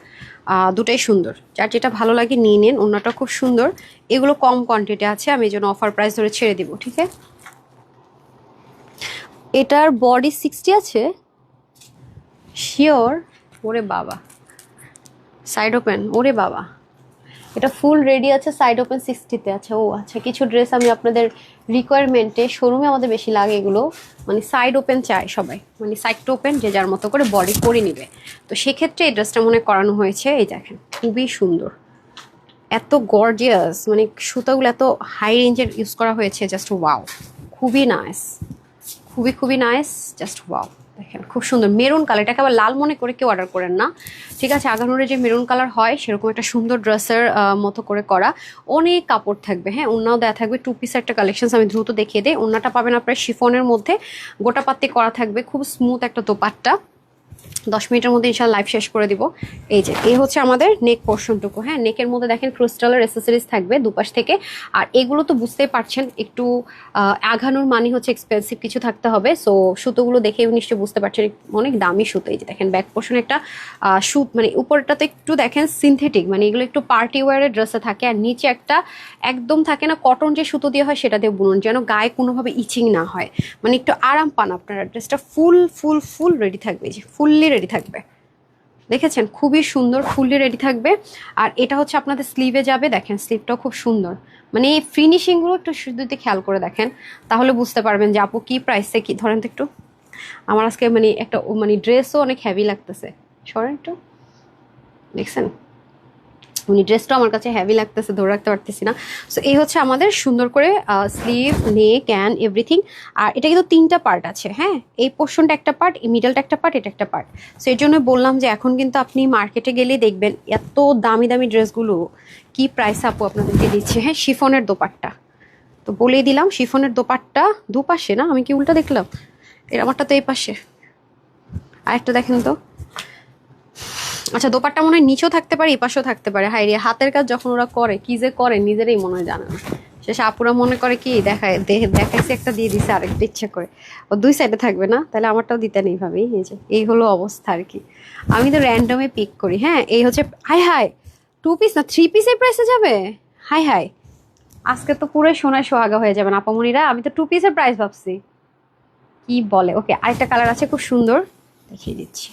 দুটাই সুন্দর, যার যেটা ভালো লাগে নিয়ে নিন। ওনাটা খুব সুন্দর, এগুলো কম কোয়ান্টিটি আছে, আমি এই জন্য অফার প্রাইস ধরে ছেড়ে দিব। ঠিক আছে, এটার বডি 60 আছে শিওর। ওরে বাবা, সাইড ওপেন, ওরে বাবা, এটা ফুল রেডি আছে, সাইড ওপেন 60-তে আছে। ও আচ্ছা, কিছু ড্রেস আমি আপনাদের রিকোয়ারমেন্টে, শোরুমে আমাদের বেশি লাগে এগুলো, মানে সাইড ওপেন চায় সবাই, মানে সাইড টু ওপেন যে যার মতো করে বডি করে নিবে। তো সেক্ষেত্রে এই ড্রেসটা মনে করানো হয়েছে। এই দেখেন, খুবই সুন্দর, এত গর্জিয়াস, মানে সুতাগুলো এত হাই রেঞ্জের ইউজ করা হয়েছে, জাস্ট ওয়াও, খুবই নাইস, খুবই খুবই নাইস, জাস্ট ওয়াও। দেখেন খুব সুন্দর মেরুন কালার, এটাকে আবার লাল মনে করে কেউ অর্ডার করেন না, ঠিক আছে? আগানোরে যে মেরুন কালার হয় সেরকম একটা সুন্দর ড্রেসের মতো করে করা, অনেক কাপড় থাকবে। হ্যাঁ, ওড়নাও দেওয়া থাকবে, টু পিসের একটা কালেকশন আমি দ্রুত দেখিয়ে দিই। ওড়নাটা পাবেন আপনার শিফনের মধ্যে, গোটা পাত্তি করা থাকবে, খুব স্মুথ একটা দোপাট্টা। 10 মিনিটের মধ্যে ইনশাল্লাহ লাইভ শেষ করে দিব। এই যে এই হচ্ছে আমাদের নেক পোর্শনটুকু। হ্যাঁ, নেকের মধ্যে দেখেন ক্রিস্টালের অ্যাসেসরিজ থাকবে দুপাশ থেকে। আর এগুলো তো বুঝতেই পারছেন, একটু আঘানোর মানে হচ্ছে এক্সপেন্সিভ কিছু থাকতে হবে। সো সুতোগুলো দেখে নিশ্চয়ই বুঝতে পারছেন অনেক দামি সুতো। এই যে দেখেন ব্যাক পোর্শনে একটা সুত, মানে উপরটাতে একটু দেখেন সিনথেটিক, মানে এগুলো একটু পার্টি ওয়ারের ড্রেসে থাকে। আর নিচে একটা একদম থাকে না কটন যে সুতো দিয়ে হয়, সেটা দিয়ে বুনুন, যেন গায়ে কোনোভাবে ইচিং না হয়, মানে একটু আরাম পান আপনারা। ড্রেসটা ফুল ফুল ফুল রেডি থাকবে, এই যে ফুললি রেডি থাকবে, দেখেছেন খুবই সুন্দর, ফুললি রেডি থাকবে। আর এটা হচ্ছে আপনাদের স্লিভে যাবে, দেখেন স্লিভটাও খুব সুন্দর, মানে এই ফিনিশিংগুলো একটু শুধু খেয়াল করে দেখেন, তাহলে বুঝতে পারবেন যে আপু কি প্রাইসে কি। ধরেন তো একটু, আমার আজকে মানে একটা মানে ড্রেসও অনেক হেভি লাগতেছে, সরেন একটু, দেখছেন উনি ড্রেসটা আমার কাছে হেভি লাগতেছে, ধরে রাখতে পারতেছি না। সো এই হচ্ছে আমাদের সুন্দর করে স্লিভ, নেক অ্যান্ড এভরিথিং। আর এটা কিন্তু 3টা পার্ট আছে। হ্যাঁ, এই পোর্শনটা একটা পার্ট, এই মিডলটা একটা পার্ট, এটা একটা পার্ট। সো এই জন্য বললাম যে এখন কিন্তু আপনি মার্কেটে গেলে দেখবেন এত দামি দামি ড্রেসগুলো কি প্রাইস আপু আপনাদেরকে দিচ্ছে। হ্যাঁ, শিফনের দোপাট্টা তো বলেই দিলাম, শিফনের দোপাট্টা দুপাশে, না আমি কি উল্টা দেখলাম? এর আমারটা তো এই পাশে, আরেকটা দেখেন তো। আচ্ছা, দোপাট্টা মনে হয় নিচেও থাকতে পারে, এই পাশেও থাকতে পারে। হাই রে, হাতের কাজ যখন ওরা করে কি যে করে নিজেরাই মনে হয় জানে না। শেষে আপুরা মনে করে কি দেখাইছে একটা দিয়ে দিছে আরেকটা ইচ্ছা করে, ও দুই সাইডে থাকবে না, তাহলে আমারটাও দিতে নেই ভাবি। এই যে এই হলো অবস্থা আর কি, আমি তো র্যান্ডমে পিক করি। হ্যাঁ, এই হচ্ছে, হাই হাই, 2 পিস না 3 পিসের প্রাইসে যাবে? হাই হাই, আজকে তো পুরো সোনায় সোহাগা হয়ে যাবেন আপামনিরা, আমি তো 2 পিসের প্রাইস ভাবছি। কি বলে? ওকে, আরেকটা কালার আছে খুব সুন্দর, দেখিয়ে দিচ্ছি।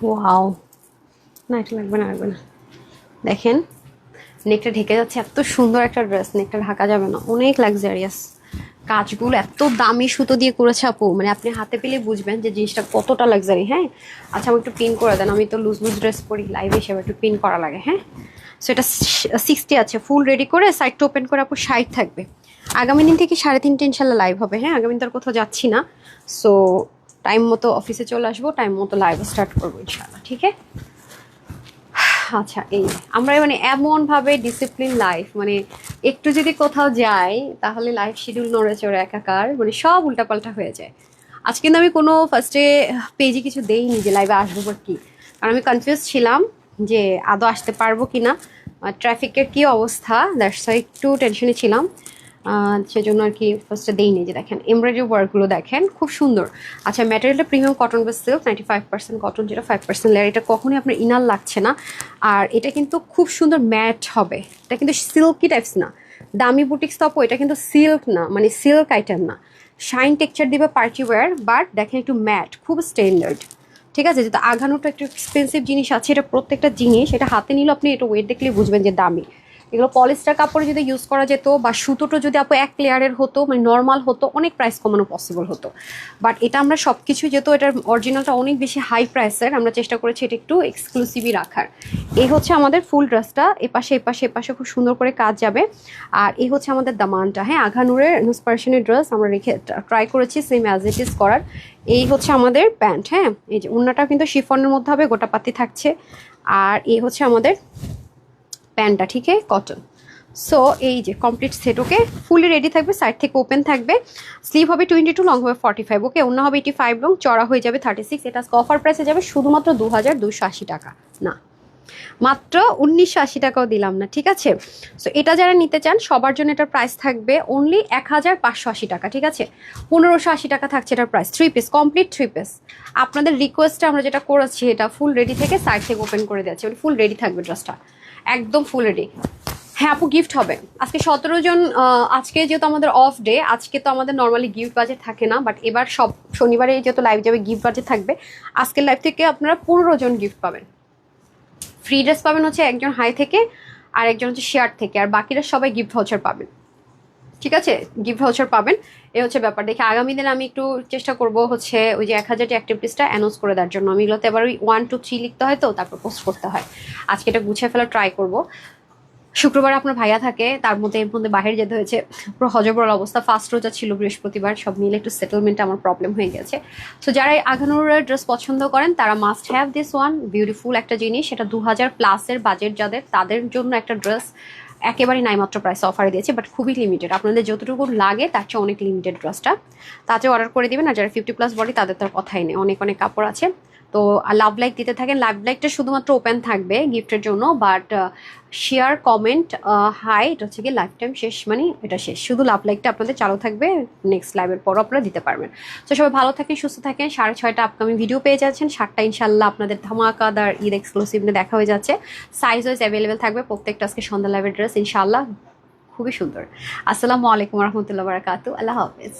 ওয়াও, না এটা লাগবে না, লাগবে না। দেখেন নেকটা ঢেকে যাচ্ছে, এত সুন্দর একটা ড্রেস, নেকটা ঢাকা যাবে না, অনেক লাক্সারিয়াস। কাজগুলো এত দামি সুতো দিয়ে করেছে আপু, মানে আপনি হাতে পেলে বুঝবেন যে জিনিসটা কতটা লাক্সারি। হ্যাঁ, আচ্ছা আমি একটু পিন করে দেন, আমি তো লুজ লুজ ড্রেস পরি লাইভ হিসেবে, একটু পিন করা লাগে। হ্যাঁ, সো এটা 60 আছে, ফুল রেডি করে সাইডটা ওপেন করে আপু 60 থাকবে। আগামী দিন থেকে 3:30 ইনশাল্লাহ লাইভ হবে। হ্যাঁ, আগামী দিন তো আর কোথাও যাচ্ছি না, সো টাইম মতো অফিসে চলে আসবো, টাইম মতো লাইভ স্টার্ট করবো ইনশাল্লাহ। ঠিক আছে, আচ্ছা এই আমরা মানে এমন ভাবে ডিসিপ্লিন লাইফ, মানে একটু যদি কোথাও যাই তাহলে লাইফ শিডিউল নড়ে চড়ে একাকার, মানে সব উল্টাপাল্টা হয়ে যায়। আজকে কিন্তু আমি কোনো ফার্স্টে পেজে কিছু দেইনি যে লাইভে আসবো বা কি, কারণ আমি কনফিউজ ছিলাম যে আদৌ আসতে পারবো কি না, ট্রাফিকের কী অবস্থা, দ্যাটস একটু টেনশনে ছিলাম। সেজন্য আর কি ফার্স্টে দেইনি। যে দেখেন এমব্রয়ডারি ওয়ার্কগুলো দেখেন খুব সুন্দর। আচ্ছা, ম্যাটেরিয়ালটা প্রিমিয়াম কটন বা সিল্ক, 95% কটন, যেটা 5% লেয়ার। এটা কখনোই আপনার ইনার লাগছে না। আর এটা কিন্তু খুব সুন্দর ম্যাট হবে। এটা কিন্তু সিল্কি টাইপস না, দামি বুটিক্স তো আপু, এটা কিন্তু সিল্ক না, মানে সিল্ক আইটেম না। শাইন টেক্সচার দিবে পার্টি ওয়্যার, বাট দেখেন একটু ম্যাট, খুব স্ট্যান্ডার্ড। ঠিক আছে, যেহেতু আঘানোটা একটু এক্সপেন্সিভ জিনিস আছে, এটা প্রত্যেকটা জিনিস এটা হাতে নিলে আপনি এটা ওয়েট দেখলেই বুঝবেন যে দামি। এগুলো পলিস্টার কাপড়ে যদি ইউজ করা যেত বা সুতোটা যদি আপু এক লেয়ারের হতো, মানে নর্মাল হতো, অনেক প্রাইস কমানো পসিবল হতো। বাট এটা আমরা সব কিছু, যেহেতু এটার অরিজিনালটা অনেক বেশি হাই প্রাইসের, আমরা চেষ্টা করেছি এটা একটু এক্সক্লুসিভই রাখার। এই হচ্ছে আমাদের ফুল ড্রেসটা, এপাশে এপাশে এপাশে খুব সুন্দর করে কাজ যাবে। আর এই হচ্ছে আমাদের দামানটা। হ্যাঁ, আঘানুরের ইন্সপিরেশনের ড্রেস আমরা রেখে ট্রাই করেছি সেম অ্যাজ ইট ইজ করার। এই হচ্ছে আমাদের প্যান্ট। হ্যাঁ, এই যে ওড়নাটা কিন্তু শিফনের মধ্যে হবে, গোটাপাতি থাকছে। আর এই হচ্ছে আমাদের প্যান্টটা, ঠিক আছে, কটন। সো এই যে কমপ্লিট সেট। ওকে, ফুলি রেডি থাকবে, সাইড থেকে ওপেন থাকবে, স্লিভ হবে 22, লং হবে 45। ওকে, অন্য হবে 85 লং, চড়া হয়ে যাবে 36। এটা অফার প্রাইসে যাবে শুধুমাত্র 2280 টাকা, না মাত্র 1980 টাকাও দিলাম না, ঠিক আছে। সো এটা যারা নিতে চান সবার জন্য এটার প্রাইস থাকবে অনলি 1580 টাকা, ঠিক আছে। 1580 টাকা থাকছে এটার প্রাইস। 3 piece, complete 3 piece. আপনাদের রিকোয়েস্টে আমরা যেটা করেছি, এটা ফুল রেডি থেকে সাইড থেকে ওপেন করে দিয়েছি, ফুল রেডি থাকবে ড্রেসটা, একদম ফুল রেডি। হ্যাঁ আপু, গিফট হবে আজকে 17 জন। আজকে যেহেতু আমাদের অফ ডে, আজকে তো আমাদের নর্মালি গিফট বাজেট থাকে না, বাট এবার সব শনিবারে যেহেতু লাইভ যাবে গিফট বাজেট থাকবে। আজকের লাইভ থেকে আপনারা 15 জন গিফট পাবেন। ফ্রি ড্রেস পাবেন হচ্ছে একজন হাই থেকে, আর একজন হচ্ছে শেয়ার থেকে, আর বাকিরা সবাই গিফট ভাউচার পাবেন, ঠিক আছে। গিফট ভাউচার পাবেন, এই হচ্ছে ব্যাপার। দেখি আগামী দিনে আমি একটু চেষ্টা করব হচ্ছে ওই যে 1000টি অ্যাক্টিভিটিসটা অ্যানাউন্স করে দেওয়ার জন্য। আমি এগুলোতে এবার ওই 1 2 3 লিখতে হয়, তো তারপর পোস্ট করতে হয়। আজকে এটা গুছিয়ে ফেলা ট্রাই করব। শুক্রবার আপনার ভাইয়া থাকে, তার মধ্যে এর মধ্যে বাইরে যেতে হয়েছে, পুরো হজবরল অবস্থা। ফার্স্ট রোজা ছিল বৃহস্পতিবার, সব মিলে একটু সেটেলমেন্টে আমার প্রবলেম হয়ে গেছে। সো যারা এই আঘানুর ড্রেস পছন্দ করেন তারা must have this one, beautiful একটা জিনিস। এটা 2000+ বাজেট যাদের, তাদের জন্য একটা ড্রেস একেবারেই নাইমাত্র প্রাইস অফারে দিয়েছে, বাট খুবই লিমিটেড। আপনাদের যতটুকু লাগে তার চেয়ে অনেক লিমিটেড ড্রেসটা, তাতে অর্ডার করে দিবেন। আর যারা 50+ বডি তাদের তার কথাই নেই, অনেক অনেক কাপড় আছে। তো লাভ লাইক দিতে থাকেন। লাভ লাইকটা শুধুমাত্র ওপেন থাকবে গিফটের জন্য, বাট শেয়ার কমেন্ট হাই এটা হচ্ছে কি লাইফ টাইম শেষ, মানে এটা শেষ। শুধু লাভ লাইকটা আপনাদের চালু থাকবে, নেক্সট লাইভের পরও আপনারা দিতে পারবেন। তো সবাই ভালো থাকেন, সুস্থ থাকেন। 6:30 আপকামিং ভিডিও পেয়ে যাচ্ছেন, 7টা ইনশাল্লাহ আপনাদের ধামাকাদার ঈদ এক্সক্লুসিভ নিয়ে দেখা হয়ে যাচ্ছে। সাইজ ওয়াইজ অ্যাভেলেবেল থাকবে প্রত্যেকটা। আজকে সন্ধ্যা লাইভের ড্রেস ইনশাল্লাহ খুবই সুন্দর। আসসালামু আলাইকুম রহমতুল্লাহ বারাকাতু, আল্লাহ হাফেজ।